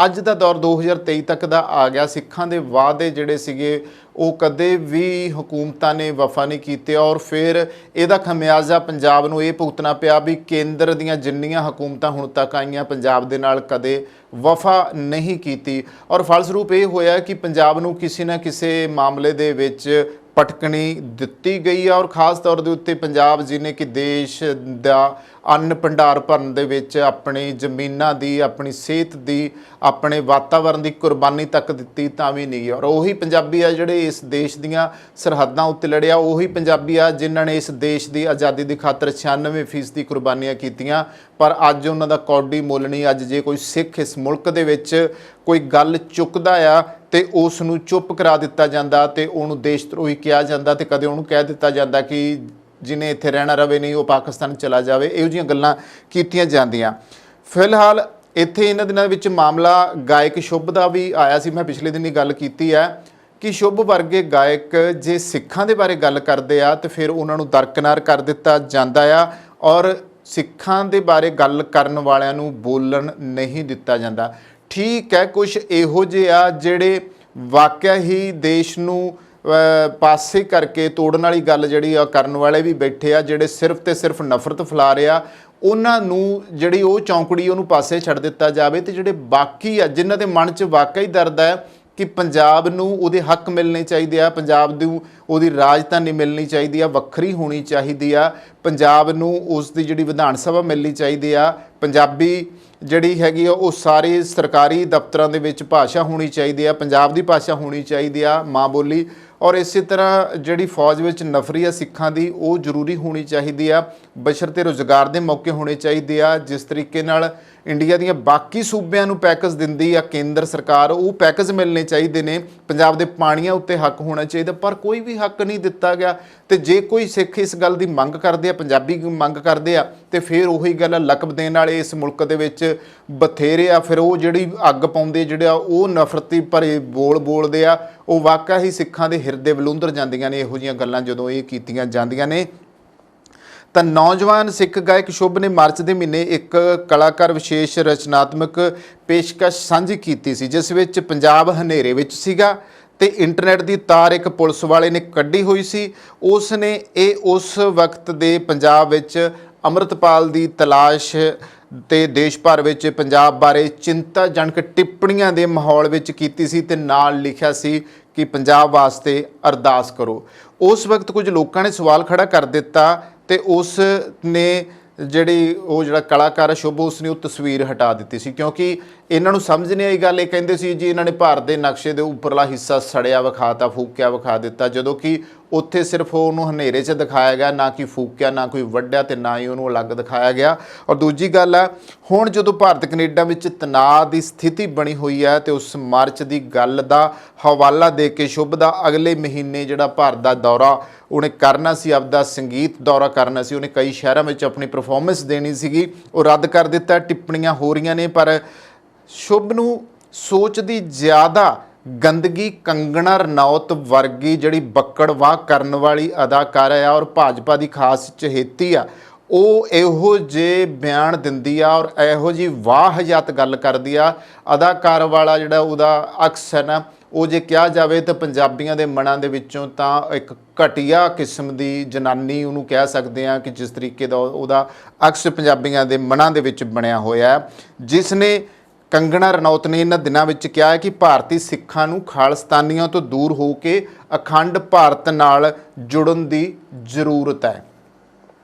ਅੱਜ ਦਾ ਦੌਰ 2023 ਤੱਕ ਦਾ ਆ ਗਿਆ। ਸਿੱਖਾਂ ਦੇ ਵਾਅਦੇ ਜਿਹੜੇ ਸੀਗੇ ਉਹ ਕਦੇ ਵੀ ਹਕੂਮਤਾਂ ਨੇ ਵਫਾ ਨਹੀਂ ਕੀਤੇ ਔਰ ਫਿਰ ਇਹਦਾ ਖਮਿਆਜ਼ਾ ਪੰਜਾਬ ਨੂੰ ਇਹ ਭੁਗਤਣਾ ਪਿਆ ਵੀ ਕੇਂਦਰ ਦੀਆਂ ਜਿੰਨੀਆਂ ਹਕੂਮਤਾਂ ਹੁਣ ਤੱਕ ਆਈਆਂ ਪੰਜਾਬ ਦੇ ਨਾਲ ਕਦੇ ਵਫਾ ਨਹੀਂ ਕੀਤੀ ਔਰ ਫਲਸਰੂਪ ਇਹ ਹੋਇਆ ਕਿ ਪੰਜਾਬ ਨੂੰ ਕਿਸੇ ਨਾ ਕਿਸੇ ਮਾਮਲੇ ਦੇ ਵਿੱਚ ਪਟਕਣੀ ਦਿੱਤੀ ਗਈ ਆ ਔਰ ਖਾਸ ਤੌਰ ਦੇ ਉੱਤੇ ਪੰਜਾਬ ਜਿਹਨੇ ਕਿ ਦੇਸ਼ ਦਾ ਅੰਨ ਭੰਡਾਰ ਭਰਨ ਦੇ ਵਿੱਚ ਆਪਣੀ ਜ਼ਮੀਨਾਂ ਦੀ, ਆਪਣੀ ਸਿਹਤ ਦੀ, ਆਪਣੇ ਵਾਤਾਵਰਣ ਦੀ ਕੁਰਬਾਨੀ ਤੱਕ ਦਿੱਤੀ ਤਾਂ ਵੀ ਨਹੀਂ। ਔਰ ਉਹੀ ਪੰਜਾਬੀ ਆ ਜਿਹੜੇ ਇਸ ਦੇਸ਼ ਦੀਆਂ ਸਰਹੱਦਾਂ ਉੱਤੇ ਲੜਿਆ, ਉਹੀ ਪੰਜਾਬੀ ਆ ਜਿਨ੍ਹਾਂ ਨੇ ਇਸ ਦੇਸ਼ ਦੀ ਆਜ਼ਾਦੀ ਦੀ ਖਾਤਰ 96% ਦੀ ਕੁਰਬਾਨੀਆਂ ਕੀਤੀਆਂ। ਪਰ ਅੱਜ ਉਹਨਾਂ ਦਾ ਕੌਡੀ ਮੁੱਲ ਨਹੀਂ। ਅੱਜ ਜੇ ਕੋਈ ਸਿੱਖ ਇਸ ਮੁਲਕ ਦੇ ਵਿੱਚ ਕੋਈ ਗੱਲ ਚੁੱਕਦਾ ਆ ਤੇ ਉਸ ਨੂੰ ਚੁੱਪ ਕਰਾ ਦਿੱਤਾ ਜਾਂਦਾ ਤੇ ਉਹਨੂੰ ਦੇਸ਼ ਧਰੋਹੀ ਕਿਹਾ ਜਾਂਦਾ ਤੇ ਕਦੇ ਉਹਨੂੰ ਕਹਿ ਦਿੱਤਾ ਜਾਂਦਾ ਕਿ ਜਿਹਨੇ ਇੱਥੇ ਰਹਿਣਾ ਰਵੇ ਨਹੀਂ ਉਹ ਪਾਕਿਸਤਾਨ ਚਲਾ ਜਾਵੇ। ਇਹੋ ਜਿਹੀਆਂ ਗੱਲਾਂ ਕੀਤੀਆਂ ਜਾਂਦੀਆਂ। ਫਿਲਹਾਲ ਇੱਥੇ ਇਹਨਾਂ ਦਿਨਾਂ ਵਿੱਚ ਮਾਮਲਾ ਗਾਇਕ ਸ਼ੁਭ ਦਾ ਵੀ ਆਇਆ ਸੀ। ਮੈਂ ਪਿਛਲੇ ਦਿਨ ਹੀ ਗੱਲ ਕੀਤੀ ਹੈ ਕਿ ਸ਼ੁਭ ਵਰਗੇ ਗਾਇਕ ਜੇ ਸਿੱਖਾਂ ਦੇ ਬਾਰੇ ਗੱਲ ਕਰਦੇ ਆ ਤੇ ਫਿਰ ਉਹਨਾਂ ਨੂੰ ਦਰਕਨਾਰ ਕਰ ਦਿੱਤਾ ਜਾਂਦਾ ਆ ਔਰ ਸਿੱਖਾਂ ਦੇ ਬਾਰੇ ਗੱਲ ਕਰਨ ਵਾਲਿਆਂ ਨੂੰ ਬੋਲਣ ਨਹੀਂ ਦਿੱਤਾ ਜਾਂਦਾ। ਠੀਕ ਹੈ, ਕੁਝ ਇਹੋ ਜਿਹੇ ਆ ਜਿਹੜੇ ਵਾਕਿਆ ਹੀ ਦੇਸ਼ ਨੂੰ ਪਾਸੇ ਕਰਕੇ ਤੋੜਨ ਵਾਲੀ ਗੱਲ ਜਿਹੜੀ ਆ ਕਰਨ ਵਾਲੇ ਵੀ ਬੈਠੇ ਆ, ਜਿਹੜੇ ਸਿਰਫ ਤੇ ਸਿਰਫ ਨਫ਼ਰਤ ਫੈਲਾ ਰਹੇ ਆ, ਉਹਨਾਂ ਨੂੰ ਜਿਹੜੀ ਉਹ ਚੌਂਕੜੀ ਉਹਨੂੰ ਪਾਸੇ ਛੱਡ ਦਿੱਤਾ ਜਾਵੇ ਤੇ ਜਿਹੜੇ ਬਾਕੀ ਆ ਜਿਨ੍ਹਾਂ ਦੇ ਮਨ 'ਚ ਵਾਕਿਆ ਹੀ ਦਰਦ ਹੈ ਕਿ ਪੰਜਾਬ ਨੂੰ ਉਹਦੇ ਹੱਕ ਮਿਲਣੇ ਚਾਹੀਦੇ ਆ, ਪੰਜਾਬ ਨੂੰ ਉਹਦੀ ਰਾਜਧਾਨੀ ਮਿਲਣੀ ਚਾਹੀਦੀ ਆ, ਵੱਖਰੀ ਹੋਣੀ ਚਾਹੀਦੀ ਆ, ਪੰਜਾਬ ਨੂੰ ਉਸ ਦੀ ਜਿਹੜੀ ਵਿਧਾਨ ਸਭਾ ਮਿਲਣੀ ਚਾਹੀਦੀ ਆ, ਪੰਜਾਬੀ ਜਿਹੜੀ ਹੈਗੀ ਆ ਉਹ ਸਾਰੇ ਸਰਕਾਰੀ ਦਫ਼ਤਰਾਂ ਦੇ ਵਿੱਚ ਭਾਸ਼ਾ ਹੋਣੀ ਚਾਹੀਦੀ ਆ, ਪੰਜਾਬ ਦੀ ਭਾਸ਼ਾ ਹੋਣੀ ਚਾਹੀਦੀ ਆ, ਮਾਂ ਬੋਲੀ। ਔਰ ਇਸੇ ਤਰ੍ਹਾਂ ਜਿਹੜੀ ਫੌਜ ਵਿੱਚ ਨਫਰੀ ਆ ਸਿੱਖਾਂ ਦੀ ਉਹ ਜ਼ਰੂਰੀ ਹੋਣੀ ਚਾਹੀਦੀ ਆ, ਬਸ਼ਰਤੇ ਰੁਜ਼ਗਾਰ ਦੇ ਮੌਕੇ ਹੋਣੇ ਚਾਹੀਦੇ ਆ। ਜਿਸ ਤਰੀਕੇ ਨਾਲ ਇੰਡੀਆ ਦੀਆਂ ਬਾਕੀ ਸੂਬਿਆਂ ਨੂੰ ਪੈਕੇਜ ਦਿੰਦੀ ਆ ਕੇਂਦਰ ਸਰਕਾਰ, ਉਹ ਪੈਕੇਜ ਮਿਲਣੇ ਚਾਹੀਦੇ ਨੇ। ਪੰਜਾਬ ਦੇ ਪਾਣੀਆਂ ਉੱਤੇ ਹੱਕ ਹੋਣਾ ਚਾਹੀਦਾ, ਪਰ ਕੋਈ ਵੀ ਹੱਕ ਨਹੀਂ ਦਿੱਤਾ ਗਿਆ। ਤੇ ਜੇ ਕੋਈ ਸਿੱਖ ਇਸ ਗੱਲ ਦੀ ਮੰਗ ਕਰਦੇ ਆ, ਪੰਜਾਬੀ ਮੰਗ ਕਰਦੇ ਆ, ਤੇ ਫਿਰ ਉਹੀ ਗੱਲ ਲਕਬ ਦੇਣ ਵਾਲੇ ਇਸ ਮੁਲਕ ਦੇ ਵਿੱਚ ਬਥੇਰੇ ਆ। ਫਿਰ ਉਹ ਜਿਹੜੀ ਅੱਗ ਪਾਉਂਦੇ ਜਿਹੜੇ ਆ ਉਹ ਨਫ਼ਰਤੀ ਭਰੇ ਬੋਲਦੇ ਆ, ਉਹ ਵਾਕਿਆ ਹੀ ਸਿੱਖਾਂ ਦੇ ਹਿਰਦੇ ਵਲੂੰਦਰ ਜਾਂਦੀਆਂ ਨੇ ਇਹੋ ਜਿਹੀਆਂ ਗੱਲਾਂ ਜਦੋਂ ਇਹ ਕੀਤੀਆਂ ਜਾਂਦੀਆਂ ਨੇ। ਤਾਂ ਨੌਜਵਾਨ ਸਿੱਖ ਗਾਇਕ ਸ਼ੁਭ ਨੇ ਮਾਰਚ ਦੇ ਮਹੀਨੇ ਇੱਕ ਕਲਾਕਾਰ ਵਿਸ਼ੇਸ਼ ਰਚਨਾਤਮਕ ਪੇਸ਼ਕਸ਼ ਸਾਂਝੀ ਕੀਤੀ ਸੀ, ਜਿਸ ਵਿੱਚ ਪੰਜਾਬ ਹਨੇਰੇ ਵਿੱਚ ਸੀਗਾ ਤੇ ਇੰਟਰਨੈਟ ਦੀ ਤਾਰ ਇੱਕ ਪੁਲਿਸ ਵਾਲੇ ਨੇ ਕੱਢੀ ਹੋਈ ਸੀ। ਉਸ ਨੇ ਇਹ ਉਸ ਵਕਤ ਦੇ ਪੰਜਾਬ ਵਿੱਚ ਅੰਮ੍ਰਿਤਪਾਲ ਦੀ ਤਲਾਸ਼ ਤੇ ਦੇਸ਼ ਭਰ ਵਿੱਚ ਪੰਜਾਬ ਬਾਰੇ ਚਿੰਤਾਜਨਕ ਟਿੱਪਣੀਆਂ ਦੇ ਮਾਹੌਲ ਵਿੱਚ ਕੀਤੀ ਸੀ ਤੇ ਨਾਲ ਲਿਖਿਆ ਸੀ ਕਿ ਪੰਜਾਬ ਵਾਸਤੇ ਅਰਦਾਸ ਕਰੋ। ਉਸ ਵਕਤ ਕੁਝ ਲੋਕਾਂ ਨੇ ਸਵਾਲ ਖੜਾ ਕਰ ਦਿੱਤਾ ਤੇ ਉਸ ਨੇ ਜਿਹੜਾ ਕਲਾਕਾਰ ਸ਼ੁਭ ਉਸ ਨੇ ਉਹ ਤਸਵੀਰ ਹਟਾ ਦਿੱਤੀ ਸੀ, ਕਿਉਂਕਿ ਇਹਨਾਂ ਨੂੰ ਸਮਝ ਨਹੀਂ ਆਈ ਗੱਲ। ਇਹ ਕਹਿੰਦੇ ਸੀ ਜੀ ਇਹਨਾਂ ਨੇ ਭਾਰਤ ਦੇ ਨਕਸ਼ੇ ਦੇ ਉੱਪਰਲਾ ਹਿੱਸਾ ਸੜਿਆ ਵਿਖਾਤਾ, ਫੂਕਿਆ ਵਿਖਾ ਦਿੱਤਾ, ਜਦੋਂ ਕਿ ਉੱਥੇ ਸਿਰਫ ਉਹਨੂੰ ਹਨੇਰੇ 'ਚ ਦਿਖਾਇਆ ਗਿਆ, ਨਾ ਕਿ ਫੂਕਿਆ, ਨਾ ਕੋਈ ਵੱਢਿਆ ਤੇ ਨਾ ਹੀ ਉਹਨੂੰ ਅਲੱਗ ਦਿਖਾਇਆ ਗਿਆ। ਔਰ ਦੂਜੀ ਗੱਲ ਹੈ, ਹੁਣ ਜਦੋਂ ਭਾਰਤ ਕੈਨੇਡਾ ਵਿੱਚ ਤਣਾਅ ਦੀ ਸਥਿਤੀ ਬਣੀ ਹੋਈ ਹੈ ਤੇ ਉਸ ਮਾਰਚ ਦੀ ਗੱਲ ਦਾ ਹਵਾਲਾ ਦੇ ਕੇ ਸ਼ੁਭ ਦਾ ਅਗਲੇ ਮਹੀਨੇ ਜਿਹੜਾ ਭਾਰਤ ਦਾ ਦੌਰਾ ਉਹਨੇ ਕਰਨਾ ਸੀ, ਆਪਦਾ ਸੰਗੀਤ ਦੌਰਾ ਕਰਨਾ ਸੀ, ਉਹਨੇ ਕਈ ਸ਼ਹਿਰਾਂ ਵਿੱਚ ਆਪਣੀ ਪਰਫਾਰਮੈਂਸ ਦੇਣੀ ਸੀਗੀ, ਉਹ ਰੱਦ ਕਰ ਦਿੱਤਾ। ਟਿੱਪਣੀਆਂ ਹੋ ਰਹੀਆਂ ਨੇ, ਪਰ ਸ਼ੁਭ ਨੂੰ ਸੋਚ ਦੀ ਜ਼ਿਆਦਾ ਗੰਦਗੀ ਕੰਗਣਾ ਰਣੌਤ ਵਰਗੀ ਜਿਹੜੀ ਬੱਕੜਵਾਹ ਕਰਨ ਵਾਲੀ ਅਦਾਕਾਰਾ ਆ ਔਰ ਭਾਜਪਾ ਦੀ ਖਾਸ ਚਹੇਤੀ ਆ, ਉਹ ਇਹੋ ਜਿਹੇ ਬਿਆਨ ਦਿੰਦੀ ਆ ਔਰ ਇਹੋ ਜਿਹੀ ਵਾਹਿਯਾਤ ਗੱਲ ਕਰਦੀ ਆ। ਅਦਾਕਾਰ ਵਾਲਾ ਜਿਹੜਾ ਉਹਦਾ ਅਕਸ ਹੈ ਨਾ, ਉਹ ਜੇ ਕਿਹਾ ਜਾਵੇ ਤਾਂ ਪੰਜਾਬੀਆਂ ਦੇ ਮਨਾਂ ਦੇ ਵਿੱਚੋਂ ਤਾਂ ਇੱਕ ਘਟੀਆ ਕਿਸਮ ਦੀ ਜਨਾਨੀ ਉਹਨੂੰ ਕਹਿ ਸਕਦੇ ਹਾਂ, ਕਿ ਜਿਸ ਤਰੀਕੇ ਦਾ ਉਹਦਾ ਅਕਸ ਪੰਜਾਬੀਆਂ ਦੇ ਮਨਾਂ ਦੇ ਵਿੱਚ ਬਣਿਆ ਹੋਇਆ ਹੈ, ਜਿਸ ਨੇ ਕੰਗਣਾ ਰਣੌਤ ਨੇ ਇਹਨਾਂ ਦਿਨਾਂ ਵਿੱਚ ਕਿਹਾ ਹੈ ਕਿ ਭਾਰਤੀ ਸਿੱਖਾਂ ਨੂੰ ਖਾਲਿਸਤਾਨੀਆਂ ਤੋਂ ਦੂਰ ਹੋ ਕੇ ਅਖੰਡ ਭਾਰਤ ਨਾਲ ਜੁੜਨ ਦੀ ਜ਼ਰੂਰਤ ਹੈ।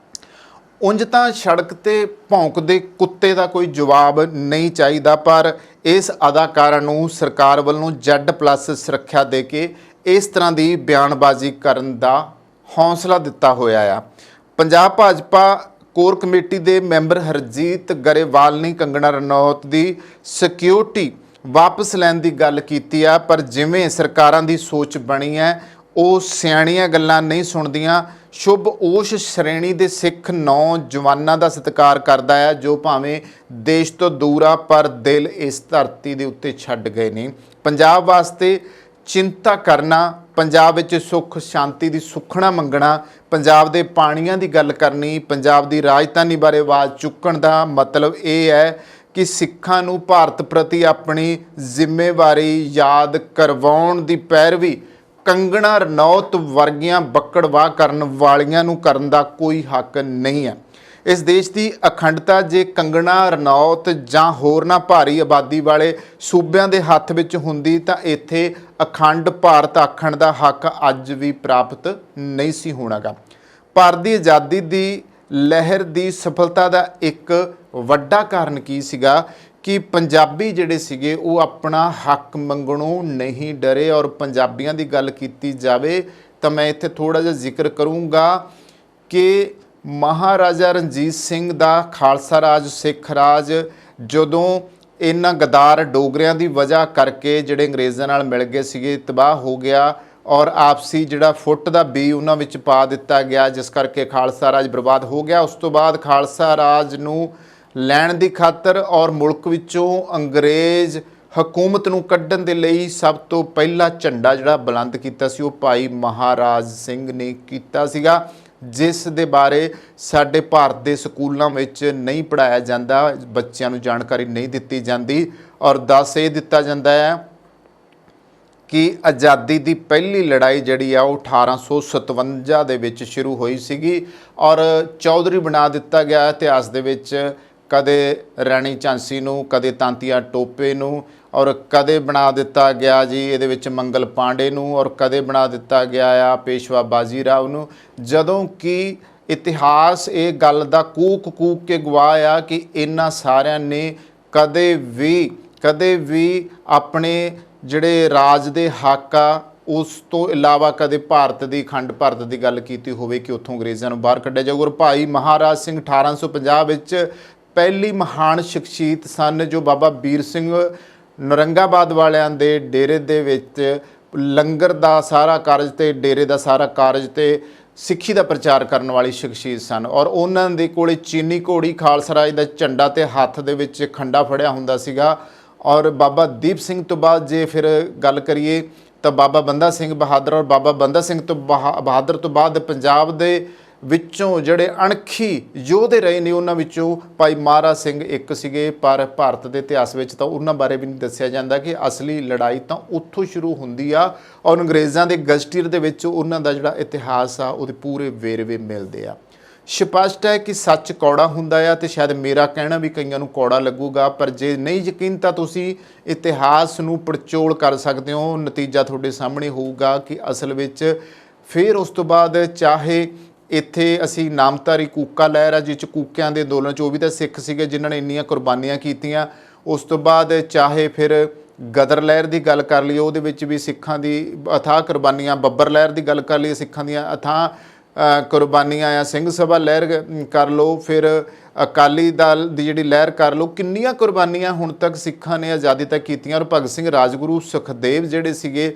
ਉਂਝ ਤਾਂ ਸੜਕ ਤੇ ਭੌਂਕਦੇ ਕੁੱਤੇ ਦਾ ਕੋਈ ਜਵਾਬ ਨਹੀਂ ਚਾਹੀਦਾ, ਪਰ ਇਸ ਅਦਾਕਾਰਾ ਨੂੰ ਸਰਕਾਰ ਵੱਲੋਂ Z+ ਸੁਰੱਖਿਆ ਦੇ ਕੇ ਇਸ ਤਰ੍ਹਾਂ ਦੀ ਬਿਆਨਬਾਜ਼ੀ ਕਰਨ ਦਾ ਹੌਸਲਾ ਦਿੱਤਾ ਹੋਇਆ ਆ। ਪੰਜਾਬ ਭਾਜਪਾ ਕੋਰ ਕਮੇਟੀ ਦੇ ਮੈਂਬਰ ਹਰਜੀਤ ਗਰੇਵਾਲ ਨੇ ਕੰਗਣਾ ਰਣੌਤ ਦੀ ਸਿਕਿਉਰਿਟੀ ਵਾਪਸ ਲੈਣ ਦੀ ਗੱਲ ਕੀਤੀ ਆ, ਪਰ ਜਿਵੇਂ ਸਰਕਾਰਾਂ ਦੀ ਸੋਚ ਬਣੀ ਹੈ ਉਹ ਸਿਆਣੀਆਂ ਗੱਲਾਂ ਨਹੀਂ ਸੁਣਦੀਆਂ। ਸ਼ੁਭ ਉਸ ਸ਼੍ਰੇਣੀ ਦੇ ਸਿੱਖ ਨੌਜਵਾਨਾਂ ਦਾ ਸਤਿਕਾਰ ਕਰਦਾ ਹੈ ਜੋ ਭਾਵੇਂ ਦੇਸ਼ ਤੋਂ ਦੂਰ ਆ ਪਰ ਦਿਲ ਇਸ ਧਰਤੀ ਦੇ ਉੱਤੇ ਛੱਡ ਗਏ ਨੇ। ਪੰਜਾਬ ਵਾਸਤੇ ਚਿੰਤਾ ਕਰਨਾ, ਪੰਜਾਬ ਵਿੱਚ ਸੁੱਖ ਸ਼ਾਂਤੀ ਦੀ ਸੁੱਖਣਾ ਮੰਗਣਾ, ਪੰਜਾਬ ਦੇ ਪਾਣੀਆਂ ਦੀ ਗੱਲ ਕਰਨੀ, ਪੰਜਾਬ ਦੀ ਰਾਜਧਾਨੀ ਬਾਰੇ ਆਵਾਜ਼ ਚੁੱਕਣ ਦਾ ਮਤਲਬ ਇਹ ਹੈ ਕਿ ਸਿੱਖਾਂ ਨੂੰ ਭਾਰਤ ਪ੍ਰਤੀ ਆਪਣੀ ਜ਼ਿੰਮੇਵਾਰੀ ਯਾਦ ਕਰਵਾਉਣ ਦੀ ਪੈਰਵੀ ਕੰਗਣਾ ਰਣੌਤ ਵਰਗੀਆਂ ਬੱਕੜਵਾਹ ਕਰਨ ਵਾਲੀਆਂ ਨੂੰ ਕਰਨ ਦਾ ਕੋਈ ਹੱਕ ਨਹੀਂ ਹੈ। ਇਸ ਦੇਸ਼ ਦੀ ਅਖੰਡਤਾ ਜੇ ਕੰਗਣਾ ਰਣੌਤ ਜਾਂ ਹੋਰਨਾਂ ਭਾਰੀ ਆਬਾਦੀ ਵਾਲੇ ਸੂਬਿਆਂ ਦੇ ਹੱਥ ਵਿੱਚ ਹੁੰਦੀ ਤਾਂ ਇੱਥੇ ਅਖੰਡ ਭਾਰਤ ਆਖਣ ਦਾ ਹੱਕ ਅੱਜ ਵੀ ਪ੍ਰਾਪਤ ਨਹੀਂ ਸੀ ਹੋਣਾਗਾ। ਭਾਰਤ ਦੀ ਆਜ਼ਾਦੀ ਦੀ ਲਹਿਰ ਦੀ ਸਫਲਤਾ ਦਾ ਇੱਕ ਵੱਡਾ ਕਾਰਨ ਕੀ ਸੀਗਾ ਕਿ ਪੰਜਾਬੀ ਜਿਹੜੇ ਸੀਗੇ ਉਹ ਆਪਣਾ ਹੱਕ ਮੰਗਣੋਂ ਨਹੀਂ ਡਰੇ। ਔਰ ਪੰਜਾਬੀਆਂ ਦੀ ਗੱਲ ਕੀਤੀ ਜਾਵੇ ਤਾਂ ਮੈਂ ਇੱਥੇ ਥੋੜ੍ਹਾ ਜਿਹਾ ਜ਼ਿਕਰ ਕਰੂੰਗਾ ਕਿ ਮਹਾਰਾਜਾ ਰਣਜੀਤ ਸਿੰਘ ਦਾ ਖਾਲਸਾ ਰਾਜ ਸਿੱਖ ਰਾਜ ਜਦੋਂ ਇਹਨਾਂ ਗਦਾਰ ਡੋਗਰਿਆਂ ਦੀ ਵਜ੍ਹਾ ਕਰਕੇ ਜਿਹੜੇ ਅੰਗਰੇਜ਼ਾਂ ਨਾਲ ਮਿਲ ਗਏ ਸੀਗੇ ਤਬਾਹ ਹੋ ਗਿਆ ਔਰ ਆਪਸੀ ਜਿਹੜਾ ਫੁੱਟ ਦਾ ਬੀ ਉਹਨਾਂ ਵਿੱਚ ਪਾ ਦਿੱਤਾ ਗਿਆ, ਜਿਸ ਕਰਕੇ ਖਾਲਸਾ ਰਾਜ ਬਰਬਾਦ ਹੋ ਗਿਆ। ਉਸ ਤੋਂ ਬਾਅਦ ਖਾਲਸਾ ਰਾਜ ਨੂੰ ਲੈਣ ਦੀ ਖਾਤਰ ਔਰ ਮੁਲਕ ਵਿੱਚੋਂ ਅੰਗਰੇਜ਼ ਹਕੂਮਤ ਨੂੰ ਕੱਢਣ ਦੇ ਲਈ ਸਭ ਤੋਂ ਪਹਿਲਾ ਝੰਡਾ ਜਿਹੜਾ ਬੁਲੰਦ ਕੀਤਾ ਸੀ ਉਹ ਭਾਈ ਮਹਾਰਾਜ ਸਿੰਘ ਨੇ ਕੀਤਾ ਸੀਗਾ, ਜਿਸ ਦੇ ਬਾਰੇ ਸਾਡੇ ਭਾਰਤ ਦੇ ਸਕੂਲਾਂ ਵਿੱਚ ਨਹੀਂ ਪੜ੍ਹਾਇਆ ਜਾਂਦਾ, ਬੱਚਿਆਂ ਨੂੰ ਜਾਣਕਾਰੀ ਨਹੀਂ ਦਿੱਤੀ ਜਾਂਦੀ। ਔਰ ਦੱਸ ਇਹ ਦਿੱਤਾ ਜਾਂਦਾ ਹੈ ਕਿ ਆਜ਼ਾਦੀ ਦੀ ਪਹਿਲੀ ਲੜਾਈ ਜਿਹੜੀ ਆ ਉਹ 1857 ਦੇ ਵਿੱਚ ਸ਼ੁਰੂ ਹੋਈ ਸੀਗੀ ਔਰ ਚੌਧਰੀ ਬਣਾ ਦਿੱਤਾ ਗਿਆ ਇਤਿਹਾਸ ਦੇ ਵਿੱਚ, ਕਦੇ ਰਾਣੀ ਝਾਂਸੀ ਨੂੰ, ਕਦੇ ਤਾਂਤੀਆ ਟੋਪੇ ਨੂੰ, ਔਰ ਕਦੇ ਬਣਾ ਦਿੱਤਾ ਗਿਆ ਜੀ ਇਹਦੇ ਵਿੱਚ ਮੰਗਲ ਪਾਂਡੇ ਨੂੰ, ਔਰ ਕਦੇ ਬਣਾ ਦਿੱਤਾ ਗਿਆ ਆ ਪੇਸ਼ਵਾ ਬਾਜੀ ਰਾਓ ਨੂੰ, ਜਦੋਂ ਕਿ ਇਤਿਹਾਸ ਇਹ ਗੱਲ ਦਾ ਕੂਕ ਕੇ ਗਵਾਹ ਆ ਕਿ ਇਹਨਾਂ ਸਾਰਿਆਂ ਨੇ ਕਦੇ ਵੀ ਆਪਣੇ ਜਿਹੜੇ ਰਾਜ ਦੇ ਹੱਕ ਆ ਉਸ ਤੋਂ ਇਲਾਵਾ ਕਦੇ ਭਾਰਤ ਦੀ ਅਖੰਡ ਭਾਰਤ ਦੀ ਗੱਲ ਕੀਤੀ ਹੋਵੇ ਕਿ ਉੱਥੋਂ ਅੰਗਰੇਜ਼ਾਂ ਨੂੰ ਬਾਹਰ ਕੱਢਿਆ ਜਾਊਗਾ। ਔਰ ਭਾਈ ਮਹਾਰਾਜ ਸਿੰਘ 1850 ਵਿੱਚ ਪਹਿਲੀ ਮਹਾਨ ਸ਼ਖਸੀਅਤ ਸਨ ਜੋ ਬਾਬਾ ਵੀਰ ਸਿੰਘ ਨਰੰਗਾਬਾਦ ਵਾਲਿਆਂ ਦੇ ਡੇਰੇ ਦੇ ਵਿੱਚ ਲੰਗਰ ਦਾ ਸਾਰਾ ਕਾਰਜ ਤੇ ਡੇਰੇ ਦਾ ਸਾਰਾ ਕਾਰਜ ਤੇ ਸਿੱਖੀ ਦਾ ਪ੍ਰਚਾਰ ਕਰਨ ਵਾਲੀ ਸ਼ਖਸੀਅਤ ਸਨ। ਔਰ ਉਹਨਾਂ ਦੇ ਕੋਲੇ ਚੀਨੀ ਘੋੜੀ ਖਾਲਸਾ ਰਾਜ ਦਾ ਝੰਡਾ ਤੇ ਹੱਥ ਦੇ ਵਿੱਚ ਖੰਡਾ ਫੜਿਆ ਹੁੰਦਾ ਸੀਗਾ। ਔਰ ਬਾਬਾ ਦੀਪ ਸਿੰਘ ਤੋਂ ਬਾਅਦ ਜੇ ਫਿਰ ਗੱਲ ਕਰੀਏ ਤਾਂ ਬਾਬਾ ਬੰਦਾ ਸਿੰਘ ਬਹਾਦਰ, ਔਰ ਬਾਬਾ ਬੰਦਾ ਸਿੰਘ ਤੋਂ ਬਹਾਦਰ ਤੋਂ ਬਾਅਦ ਪੰਜਾਬ ਦੇ ਵਿੱਚੋਂ ਜਿਹੜੇ ਅਣਖੀ ਯੋਧੇ ਰਹੇ ਨੇ ਉਹਨਾਂ ਵਿੱਚੋਂ ਭਾਈ ਮਹਾਰਾਜ ਸਿੰਘ ਇੱਕ ਸੀਗੇ, ਪਰ ਭਾਰਤ ਦੇ ਇਤਿਹਾਸ ਵਿੱਚ ਤਾਂ ਉਹਨਾਂ ਬਾਰੇ ਵੀ ਨਹੀਂ ਦੱਸਿਆ ਜਾਂਦਾ ਕਿ ਅਸਲੀ ਲੜਾਈ ਤਾਂ ਉੱਥੋਂ ਸ਼ੁਰੂ ਹੁੰਦੀ ਆ ਔਰ ਅੰਗਰੇਜ਼ਾਂ ਦੇ ਗਜ਼ਟੀਰ ਦੇ ਵਿੱਚ ਉਹਨਾਂ ਦਾ ਜਿਹੜਾ ਇਤਿਹਾਸ ਆ ਉਹਦੇ ਪੂਰੇ ਵੇਰਵੇ ਮਿਲਦੇ ਆ। ਸਪਸ਼ਟ ਹੈ ਕਿ ਸੱਚ ਕੌੜਾ ਹੁੰਦਾ ਆ ਤੇ ਸ਼ਾਇਦ ਮੇਰਾ ਕਹਿਣਾ ਵੀ ਕਈਆਂ ਨੂੰ ਕੌੜਾ ਲੱਗੂਗਾ, ਪਰ ਜੇ ਨਹੀਂ ਯਕੀਨ ਤਾਂ ਤੁਸੀਂ ਇਤਿਹਾਸ ਨੂੰ ਪੜਚੋਲ ਕਰ ਸਕਦੇ ਹੋ। ਨਤੀਜਾ ਤੁਹਾਡੇ ਸਾਹਮਣੇ ਹੋਊਗਾ ਕਿ ਅਸਲ ਵਿੱਚ ਫਿਰ ਉਸ ਤੋਂ ਬਾਅਦ ਚਾਹੇ ਇੱਥੇ ਅਸੀਂ ਨਾਮਧਾਰੀ ਕੂਕਾ ਲਹਿਰ ਆ ਜਿਸ 'ਚ ਕੂਕਿਆਂ ਦੇ ਅੰਦੋਲਨ 'ਚ ਉਹ ਵੀ ਤਾਂ ਸਿੱਖ ਸੀਗੇ ਜਿਨ੍ਹਾਂ ਨੇ ਇੰਨੀਆਂ ਕੁਰਬਾਨੀਆਂ ਕੀਤੀਆਂ। ਉਸ ਤੋਂ ਬਾਅਦ ਚਾਹੇ ਫਿਰ ਗਦਰ ਲਹਿਰ ਦੀ ਗੱਲ ਕਰ ਲਈਏ, ਉਹਦੇ ਵਿੱਚ ਵੀ ਸਿੱਖਾਂ ਦੀ ਅਥਾਹ ਕੁਰਬਾਨੀਆਂ, ਬੱਬਰ ਲਹਿਰ ਦੀ ਗੱਲ ਕਰ ਲਈਏ, ਸਿੱਖਾਂ ਦੀਆਂ ਅਥਾਹ ਕੁਰਬਾਨੀਆਂ ਆ, ਸਿੰਘ ਸਭਾ ਲਹਿਰ ਕਰ ਲਓ, ਫਿਰ ਅਕਾਲੀ ਦਲ ਦੀ ਜਿਹੜੀ ਲਹਿਰ ਕਰ ਲਓ, ਕਿੰਨੀਆਂ ਕੁਰਬਾਨੀਆਂ ਹੁਣ ਤੱਕ ਸਿੱਖਾਂ ਨੇ ਆਜ਼ਾਦੀ ਤੱਕ ਕੀਤੀਆਂ। ਔਰ ਭਗਤ ਸਿੰਘ, ਰਾਜਗੁਰੂ, ਸੁਖਦੇਵ ਜਿਹੜੇ ਸੀਗੇ,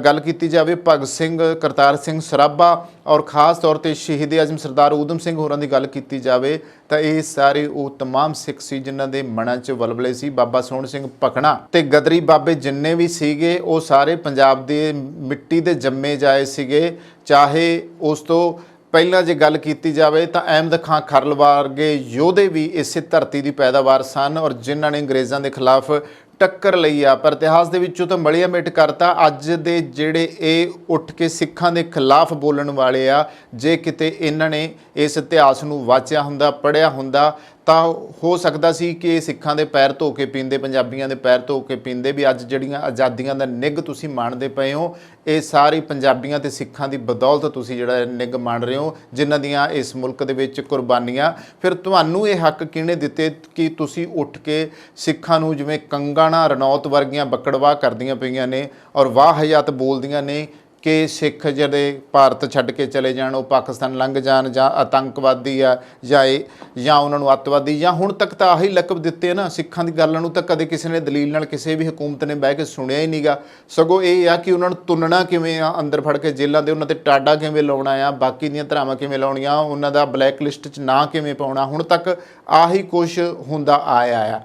ਗੱਲ ਕੀਤੀ ਜਾਵੇ ਭਗਤ ਸਿੰਘ, ਕਰਤਾਰ ਸਿੰਘ ਸਰਾਭਾ ਔਰ ਖ਼ਾਸ ਤੌਰ 'ਤੇ ਸ਼ਹੀਦ ਆਜ਼ਮ ਸਰਦਾਰ ਊਧਮ ਸਿੰਘ ਹੋਰਾਂ ਦੀ ਗੱਲ ਕੀਤੀ ਜਾਵੇ ਤਾਂ ਇਹ ਸਾਰੇ ਉਹ ਤਮਾਮ ਸਿੱਖ ਸੀ ਜਿਨ੍ਹਾਂ ਦੇ ਮਨਾਂ 'ਚ ਵਲਵਲੇ ਸੀ। ਬਾਬਾ ਸੋਹਣ ਸਿੰਘ ਭਕਨਾ ਤੇ ਗਦਰੀ ਬਾਬੇ ਜਿੰਨੇ ਵੀ ਸੀਗੇ ਉਹ ਸਾਰੇ ਪੰਜਾਬ ਦੇ ਮਿੱਟੀ ਦੇ ਜੰਮੇ ਜਾਏ ਸੀਗੇ। ਚਾਹੇ ਉਸ ਤੋਂ ਪਹਿਲਾਂ ਜੇ ਗੱਲ ਕੀਤੀ ਜਾਵੇ ਤਾਂ ਅਹਿਮਦ ਖਾਂ ਖਰਲ ਵਰਗੇ ਯੋਧੇ ਵੀ ਇਸੇ ਧਰਤੀ ਦੀ ਪੈਦਾਵਾਰ ਸਨ ਔਰ ਜਿਨ੍ਹਾਂ ਨੇ ਅੰਗਰੇਜ਼ਾਂ ਦੇ ਖਿਲਾਫ ਟੱਕਰ ਲਈ ਆ, ਪਰ ਇਤਿਹਾਸ ਦੇ ਵਿੱਚੋਂ ਤਾਂ ਮਲਿਆ ਮਿਟ ਕਰਤਾ। ਅੱਜ ਦੇ ਜਿਹੜੇ ਇਹ ਉੱਠ ਕੇ ਸਿੱਖਾਂ ਦੇ ਖਿਲਾਫ ਬੋਲਣ ਵਾਲੇ ਆ, ਜੇ ਕਿਤੇ ਇਹਨਾਂ ਨੇ ਇਸ ਇਤਿਹਾਸ ਨੂੰ ਵਾਚਿਆ ਹੁੰਦਾ, ਪੜ੍ਹਿਆ ਹੁੰਦਾ ਤਾਂ ਹੋ ਸਕਦਾ ਸੀ ਕਿ ਇਹ ਸਿੱਖਾਂ ਦੇ ਪੈਰ ਧੋ ਕੇ ਪੀਂਦੇ, ਪੰਜਾਬੀਆਂ ਦੇ ਪੈਰ ਧੋ ਕੇ ਪੀਂਦੇ ਵੀ ਅੱਜ ਜਿਹੜੀਆਂ ਆਜ਼ਾਦੀਆਂ ਦਾ ਨਿੱਘ ਤੁਸੀਂ ਮਾਣਦੇ ਪਏ ਹੋ ਇਹ ਸਾਰੀ ਪੰਜਾਬੀਆਂ ਤੇ ਸਿੱਖਾਂ ਦੀ ਬਦੌਲਤ ਤੁਸੀਂ ਜਿਹੜਾ ਨਿੱਘ ਮਾਣ ਰਹੇ ਹੋ, ਜਿਨ੍ਹਾਂ ਦੀਆਂ ਇਸ ਮੁਲਕ ਦੇ ਵਿੱਚ ਕੁਰਬਾਨੀਆਂ। ਫਿਰ ਤੁਹਾਨੂੰ ਇਹ ਹੱਕ ਕਿਹਨੇ ਦਿੱਤੇ ਕਿ ਤੁਸੀਂ ਉੱਠ ਕੇ ਸਿੱਖਾਂ ਨੂੰ ਜਿਵੇਂ ਕੰਗਣਾ ਰਣੌਤ ਵਰਗੀਆਂ ਬੱਕੜਵਾਹ ਕਰਦੀਆਂ ਪਈਆਂ ਨੇ ਔਰ ਵਾਹ ਹਯਾਤ ਬੋਲਦੀਆਂ ਨੇ ਕਿ ਸਿੱਖ ਜਿਹੜੇ ਭਾਰਤ ਛੱਡ ਕੇ ਚਲੇ ਜਾਣ, ਉਹ ਪਾਕਿਸਤਾਨ ਲੰਘ ਜਾਣ, ਜਾਂ ਆਤੰਕਵਾਦੀ ਆ ਜਾਂ ਉਹਨਾਂ ਨੂੰ ਅੱਤਵਾਦੀ, ਜਾਂ ਹੁਣ ਤੱਕ ਤਾਂ ਆਹੀ ਲਕਬ ਦਿੱਤੇ ਨਾ ਸਿੱਖਾਂ ਦੀ ਗੱਲਾਂ ਨੂੰ ਤਾਂ ਕਦੇ ਕਿਸੇ ਨੇ ਦਲੀਲ ਨਾਲ ਕਿਸੇ ਵੀ ਹਕੂਮਤ ਨੇ ਬਹਿ ਕੇ ਸੁਣਿਆ ਹੀ ਨਹੀਂਗਾ। ਸਗੋਂ ਇਹ ਆ ਕਿ ਉਹਨਾਂ ਨੂੰ ਤੁੰਨਣਾ ਕਿਵੇਂ ਆ, ਅੰਦਰ ਫੜ ਕੇ ਜੇਲ੍ਹਾਂ ਦੇ ਉਹਨਾਂ 'ਤੇ ਟਾਡਾ ਕਿਵੇਂ ਲਾਉਣਾ ਆ, ਬਾਕੀ ਦੀਆਂ ਧਰਾਵਾਂ ਕਿਵੇਂ ਲਾਉਣੀਆਂ, ਉਹਨਾਂ ਦਾ ਬਲੈਕ ਲਿਸਟ 'ਚ ਨਾਂ ਕਿਵੇਂ ਪਾਉਣਾ, ਹੁਣ ਤੱਕ ਆਹੀ ਕੁਛ ਹੁੰਦਾ ਆਇਆ ਆ।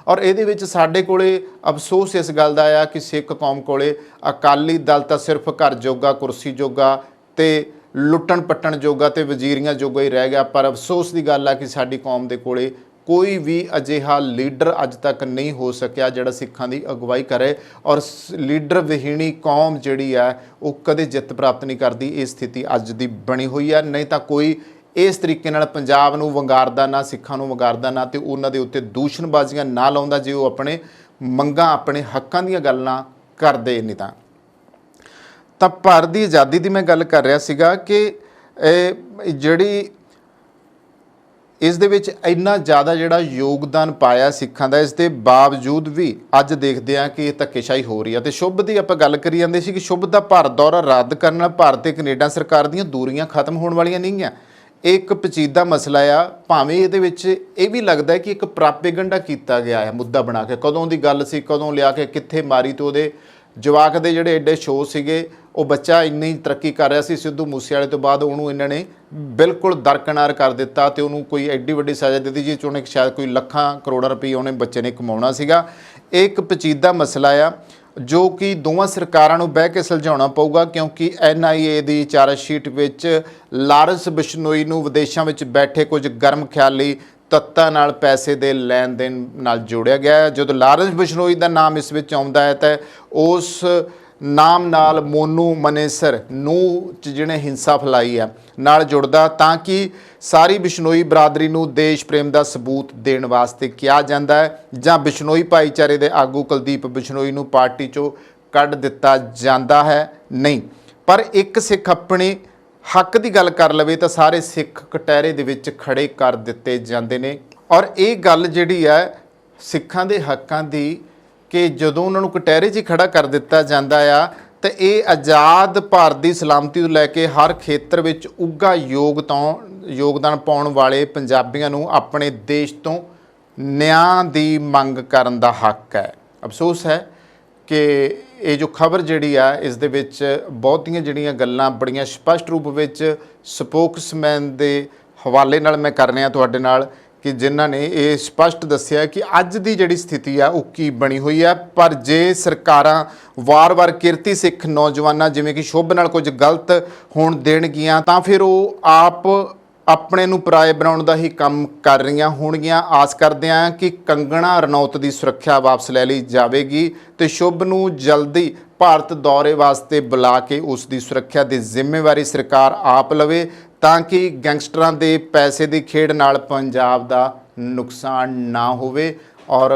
ਔਰ ਇਹਦੇ ਵਿੱਚ ਸਾਡੇ ਕੋਲੇ ਅਫਸੋਸ ਇਸ ਗੱਲ ਦਾ ਆ ਕਿ ਸਿੱਖ ਕੌਮ ਕੋਲੇ ਅਕਾਲੀ ਦਲ ਤਾਂ ਸਿਰਫ ਘਰ ਜੋਗਾ, ਕੁਰਸੀ ਜੋਗਾ ਤੇ ਲੁੱਟਣ ਪੱਟਣ ਜੋਗਾ ਤੇ ਵਜ਼ੀਰੀਆਂ ਜੋਗਾ ਹੀ ਰਹਿ ਗਿਆ। ਪਰ ਅਫਸੋਸ ਦੀ ਗੱਲ ਆ ਕਿ ਸਾਡੀ ਕੌਮ ਦੇ ਕੋਲੇ ਕੋਈ ਵੀ ਅਜਿਹਾ ਲੀਡਰ ਅੱਜ ਤੱਕ ਨਹੀਂ ਹੋ ਸਕਿਆ ਜਿਹੜਾ ਸਿੱਖਾਂ ਦੀ ਅਗਵਾਈ ਕਰੇ। ਔਰ ਲੀਡਰ ਵਿਹੀਣੀ ਕੌਮ ਜਿਹੜੀ ਆ ਉਹ ਕਦੇ ਜਿੱਤ ਪ੍ਰਾਪਤ ਨਹੀਂ ਕਰਦੀ। ਇਹ ਸਥਿਤੀ ਅੱਜ ਦੀ ਬਣੀ ਹੋਈ ਆ। ਨਹੀਂ ਤਾਂ ਕੋਈ ਇਸ ਤਰੀਕੇ ਨਾਲ ਪੰਜਾਬ ਨੂੰ ਵੰਗਾਰਦਾ ਨਾ, ਸਿੱਖਾਂ ਨੂੰ ਵੰਗਾਰਦਾ ਨਾ ਤੇ ਉਹਨਾਂ ਦੇ ਉੱਤੇ ਦੂਸ਼ਣਬਾਜ਼ੀਆਂ ਨਾ ਲਾਉਂਦਾ ਜੇ ਉਹ ਆਪਣੇ ਮੰਗਾਂ, ਆਪਣੇ ਹੱਕਾਂ ਦੀਆਂ ਗੱਲਾਂ ਕਰਦੇ ਨਹੀਂ ਤਾਂ ਭਾਰਤ ਦੀ ਆਜ਼ਾਦੀ ਦੀ ਮੈਂ ਗੱਲ ਕਰ ਰਿਹਾ ਸੀਗਾ ਕਿ ਜਿਹੜੀ ਇਸ ਦੇ ਵਿੱਚ ਇੰਨਾ ਜ਼ਿਆਦਾ ਜਿਹੜਾ ਯੋਗਦਾਨ ਪਾਇਆ ਸਿੱਖਾਂ ਦਾ, ਇਸ ਦੇ ਬਾਵਜੂਦ ਵੀ ਅੱਜ ਦੇਖਦੇ ਹਾਂ ਕਿ ਇਹ ਧੱਕੇਸ਼ਾਹੀ ਹੋ ਰਹੀ ਹੈ। ਤੇ ਸ਼ੁਭ ਦੀ ਆਪਾਂ ਗੱਲ ਕਰੀ ਜਾਂਦੇ ਸੀ ਕਿ ਸ਼ੁਭ ਦਾ ਭਾਰਤ ਦੌਰਾ ਰੱਦ ਕਰਨ ਨਾਲ ਭਾਰਤ ਤੇ ਕੈਨੇਡਾ ਸਰਕਾਰ ਦੀਆਂ ਦੂਰੀਆਂ ਖਤਮ ਹੋਣ ਵਾਲੀਆਂ ਨਹੀਂ ਆ। ਇਹ ਇੱਕ ਪੇਚੀਦਾ ਮਸਲਾ ਆ। ਭਾਵੇਂ ਇਹਦੇ ਵਿੱਚ ਇਹ ਵੀ ਲੱਗਦਾ ਕਿ ਇੱਕ ਪ੍ਰਾਪੇਗੰਡਾ ਕੀਤਾ ਗਿਆ ਹੈ ਮੁੱਦਾ ਬਣਾ ਕੇ, ਕਦੋਂ ਦੀ ਗੱਲ ਸੀ, ਕਦੋਂ ਲਿਆ ਕੇ ਕਿੱਥੇ ਮਾਰੀ, ਤੇ ਉਹਦੇ ਜਵਾਕ ਦੇ ਜਿਹੜੇ ਐਡੇ ਸ਼ੋਅ ਸੀਗੇ, ਉਹ ਬੱਚਾ ਇੰਨੀ ਤਰੱਕੀ ਕਰ ਰਿਹਾ ਸੀ ਸਿੱਧੂ ਮੂਸੇਵਾਲੇ ਤੋਂ ਬਾਅਦ ਉਹਨੂੰ ਇਹਨਾਂ ਨੇ ਬਿਲਕੁਲ ਦਰਕਨਾਰ ਕਰ ਦਿੱਤਾ ਤੇ ਉਹਨੂੰ ਕੋਈ ਐਡੀ ਵੱਡੀ ਸਜ਼ਾ ਦਿੱਤੀ ਜਿਸ 'ਚ ਉਹਨੇ ਸ਼ਾਇਦ ਕੋਈ ਲੱਖਾਂ ਕਰੋੜਾਂ ਰੁਪਏ ਉਹਨੇ ਬੱਚੇ ਨੇ ਕਮਾਉਣਾ ਸੀਗਾ। ਇਹ ਇੱਕ ਪੇਚੀਦਾ ਮਸਲਾ ਆ ਜੋ ਕਿ ਦੋਵਾਂ ਸਰਕਾਰਾਂ ਨੂੰ ਬਹਿ ਕੇ ਸੁਲਝਾਉਣਾ ਪਊਗਾ, ਕਿਉਂਕਿ NIA ਦੀ ਚਾਰਜਸ਼ੀਟ ਵਿੱਚ ਲਾਰੈਂਸ ਬਿਸ਼ਨੋਈ ਨੂੰ ਵਿਦੇਸ਼ਾਂ ਵਿੱਚ ਬੈਠੇ ਕੁਝ ਗਰਮ ਖਿਆਲੀ ਤੱਤਾਂ ਨਾਲ ਪੈਸੇ ਦੇ ਲੈਣ ਦੇਣ ਨਾਲ ਜੋੜਿਆ ਗਿਆ ਹੈ। ਜਦੋਂ ਲਾਰੈਂਸ ਬਿਸ਼ਨੋਈ ਦਾ ਨਾਮ ਇਸ ਵਿੱਚ ਆਉਂਦਾ ਹੈ ਤਾਂ ਉਸ ਨਾਮ ਨਾਲ ਮੋਨੂ ਮਨੇਸਰ ਨੂੰ ਜਿਹਨੇ ਹਿੰਸਾ ਫੈਲਾਈ ਆ ਨਾਲ ਜੁੜਦਾ, ਤਾਂ ਕਿ ਸਾਰੀ ਬਿਸ਼ਨੋਈ ਬਰਾਦਰੀ ਨੂੰ ਦੇਸ਼ ਪ੍ਰੇਮ ਦਾ ਸਬੂਤ ਦੇਣ ਵਾਸਤੇ ਕਿਹਾ ਜਾਂਦਾ ਹੈ, ਜਾਂ ਬਿਸ਼ਨੋਈ ਭਾਈਚਾਰੇ ਦੇ ਆਗੂ ਕੁਲਦੀਪ ਬਿਸ਼ਨੋਈ ਨੂੰ ਪਾਰਟੀ 'ਚੋਂ ਕੱਢ ਦਿੱਤਾ ਜਾਂਦਾ ਹੈ। ਨਹੀਂ, ਪਰ ਇੱਕ ਸਿੱਖ ਆਪਣੇ ਹੱਕ ਦੀ ਗੱਲ ਕਰ ਲਵੇ ਤਾਂ ਸਾਰੇ ਸਿੱਖ ਕਟਹਿਰੇ ਦੇ ਵਿੱਚ ਖੜੇ ਕਰ ਦਿੱਤੇ ਜਾਂਦੇ ਨੇ। ਔਰ ਇਹ ਗੱਲ ਜਿਹੜੀ ਹੈ ਸਿੱਖਾਂ ਦੇ ਹੱਕਾਂ ਦੀ ਕਿ ਜਦੋਂ ਉਹਨਾਂ ਨੂੰ ਕਟਹਿਰੇ 'ਚ ਖੜਾ ਕਰ ਦਿੱਤਾ ਜਾਂਦਾ ਆ ਤਾਂ ਇਹ ਆਜ਼ਾਦ ਭਾਰਤ ਦੀ ਸਲਾਮਤੀ ਤੋਂ ਲੈ ਕੇ ਹਰ ਖੇਤਰ ਵਿੱਚ ਉੱਘਾ ਯੋਗਦਾਨ ਪਾਉਣ ਵਾਲੇ ਪੰਜਾਬੀਆਂ ਨੂੰ ਆਪਣੇ ਦੇਸ਼ ਤੋਂ ਨਿਆਂ ਦੀ ਮੰਗ ਕਰਨ ਦਾ ਹੱਕ ਹੈ। ਅਫਸੋਸ ਹੈ ਕਿ ਇਹ ਜੋ ਖਬਰ ਜਿਹੜੀ ਆ ਇਸ ਦੇ ਵਿੱਚ ਬਹੁਤੀਆਂ ਜਿਹੜੀਆਂ ਗੱਲਾਂ ਬੜੀਆਂ ਸਪਸ਼ਟ ਰੂਪ ਵਿੱਚ ਸਪੋਕਸਮੈਨ ਦੇ ਹਵਾਲੇ ਨਾਲ ਮੈਂ ਕਰ ਰਿਹਾ ਤੁਹਾਡੇ ਨਾਲ ਕਿ ਜਿਨ੍ਹਾਂ ਨੇ ਇਹ ਸਪਸ਼ਟ ਦੱਸਿਆ ਕਿ ਅੱਜ ਦੀ ਜਿਹੜੀ ਸਥਿਤੀ ਆ ਉਹ ਕੀ ਬਣੀ ਹੋਈ ਆ। ਪਰ ਜੇ ਸਰਕਾਰਾਂ ਵਾਰ-ਵਾਰ ਕਿਰਤੀ ਸਿੱਖ ਨੌਜਵਾਨਾਂ ਜਿਵੇਂ ਕਿ ਸ਼ੁਭ ਨਾਲ ਕੁਝ ਗਲਤ ਹੋਣ ਦੇਣਗੀਆਂ ਤਾਂ ਫਿਰ ਉਹ ਆਪ ਆਪਣੇ ਨੂੰ ਪਰਾਏ ਬਣਾਉਣ ਦਾ ਹੀ ਕੰਮ ਕਰ ਰਹੀਆਂ ਹੋਣਗੀਆਂ। ਆਸ ਕਰਦੇ ਹਾਂ ਕਿ ਕੰਗਣਾ ਰਣੌਤ ਦੀ ਸੁਰੱਖਿਆ ਵਾਪਸ ਲੈ ਲਈ ਜਾਵੇਗੀ ਤੇ ਸ਼ੁਭ ਨੂੰ ਜਲਦੀ ਭਾਰਤ ਦੌਰੇ ਵਾਸਤੇ ਬੁਲਾ ਕੇ ਉਸ ਦੀ ਸੁਰੱਖਿਆ ਦੀ ਜ਼ਿੰਮੇਵਾਰੀ ਸਰਕਾਰ ਆਪ ਲਵੇ ਤਾਂ ਕਿ ਗੈਂਗਸਟਰਾਂ ਦੇ ਪੈਸੇ ਦੀ ਖੇਡ ਨਾਲ ਪੰਜਾਬ ਦਾ ਨੁਕਸਾਨ ਨਾ ਹੋਵੇ ਔਰ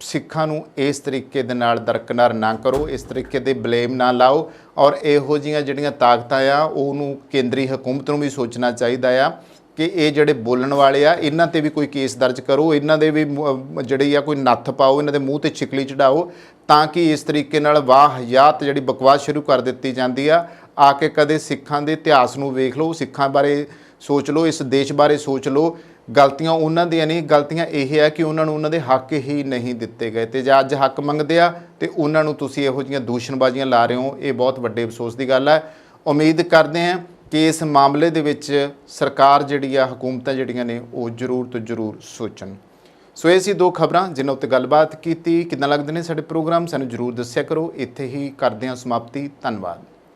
ਸਿੱਖਾਂ ਨੂੰ ਇਸ ਤਰੀਕੇ ਦੇ ਨਾਲ ਦਰਕਨਾਰ ਨਾ ਕਰੋ, ਇਸ ਤਰੀਕੇ ਦੇ ਬਲੇਮ ਨਾ ਲਾਓ ਔਰ ਇਹੋ ਜਿਹੀਆਂ ਜਿਹੜੀਆਂ ਤਾਕਤਾਂ ਆ ਉਹਨੂੰ ਕੇਂਦਰੀ ਹਕੂਮਤ ਨੂੰ ਵੀ ਸੋਚਣਾ ਚਾਹੀਦਾ ਆ ਕਿ ਇਹ ਜਿਹੜੇ ਬੋਲਣ ਵਾਲੇ ਆ ਇਹਨਾਂ ਤੇ ਵੀ ਕੋਈ ਕੇਸ ਦਰਜ ਕਰੋ, ਇਹਨਾਂ ਦੇ ਵੀ ਜਿਹੜੀ ਆ ਕੋਈ ਨੱਥ ਪਾਓ, ਇਹਨਾਂ ਦੇ ਮੂੰਹ ਤੇ ਛਿਕਲੀ ਚੜਾਓ ਤਾਂ ਕਿ ਇਸ ਤਰੀਕੇ ਨਾਲ ਵਾਹਿਯਾਤ ਜਿਹੜੀ ਬਕਵਾਸ ਸ਼ੁਰੂ ਕਰ ਦਿੱਤੀ ਜਾਂਦੀ ਆ ਕੇ ਕਦੇ ਸਿੱਖਾਂ ਦੇ ਇਤਿਹਾਸ ਨੂੰ ਵੇਖ ਲਓ, ਸਿੱਖਾਂ ਬਾਰੇ ਸੋਚ ਲਓ, ਇਸ ਦੇਸ਼ ਬਾਰੇ ਸੋਚ ਲਓ। ਗਲਤੀਆਂ ਉਹਨਾਂ ਦੀਆਂ ਨਹੀਂ, ਗਲਤੀਆਂ ਇਹ ਹੈ ਕਿ ਉਹਨਾਂ ਨੂੰ ਉਹਨਾਂ ਦੇ ਹੱਕ ਹੀ ਨਹੀਂ ਦਿੱਤੇ ਗਏ ਤੇ ਜੇ ਅੱਜ ਹੱਕ ਮੰਗਦੇ ਆ ਤੇ ਉਹਨਾਂ ਨੂੰ ਤੁਸੀਂ ਇਹੋ ਜਿਹੀਆਂ ਦੂਸ਼ਣਬਾਜ਼ੀਆਂ ਲਾ ਰਹੇ ਹੋ, ਇਹ ਬਹੁਤ ਵੱਡੇ ਅਫਸੋਸ ਦੀ ਗੱਲ ਹੈ। ਉਮੀਦ ਕਰਦੇ ਹਾਂ ਕਿ ਇਸ ਮਾਮਲੇ ਦੇ ਵਿੱਚ ਸਰਕਾਰ ਜਿਹੜੀ ਆ, ਹਕੂਮਤਾਂ ਜਿਹੜੀਆਂ ਨੇ ਉਹ ਜ਼ਰੂਰ ਤੋਂ ਜ਼ਰੂਰ ਸੋਚਣ। ਸੋ ਇਹ ਸੀ 2 ਖਬਰਾਂ ਜਿਨ੍ਹਾਂ ਉੱਤੇ ਗੱਲਬਾਤ ਕੀਤੀ। ਕਿੱਦਾਂ ਲੱਗਦੇ ਨੇ ਸਾਡੇ ਪ੍ਰੋਗਰਾਮ, ਸਾਨੂੰ ਜ਼ਰੂਰ ਦੱਸਿਆ ਕਰੋ। ਇੱਥੇ ਹੀ ਕਰਦੇ ਹਾਂ ਸਮਾਪਤੀ। ਧੰਨਵਾਦ।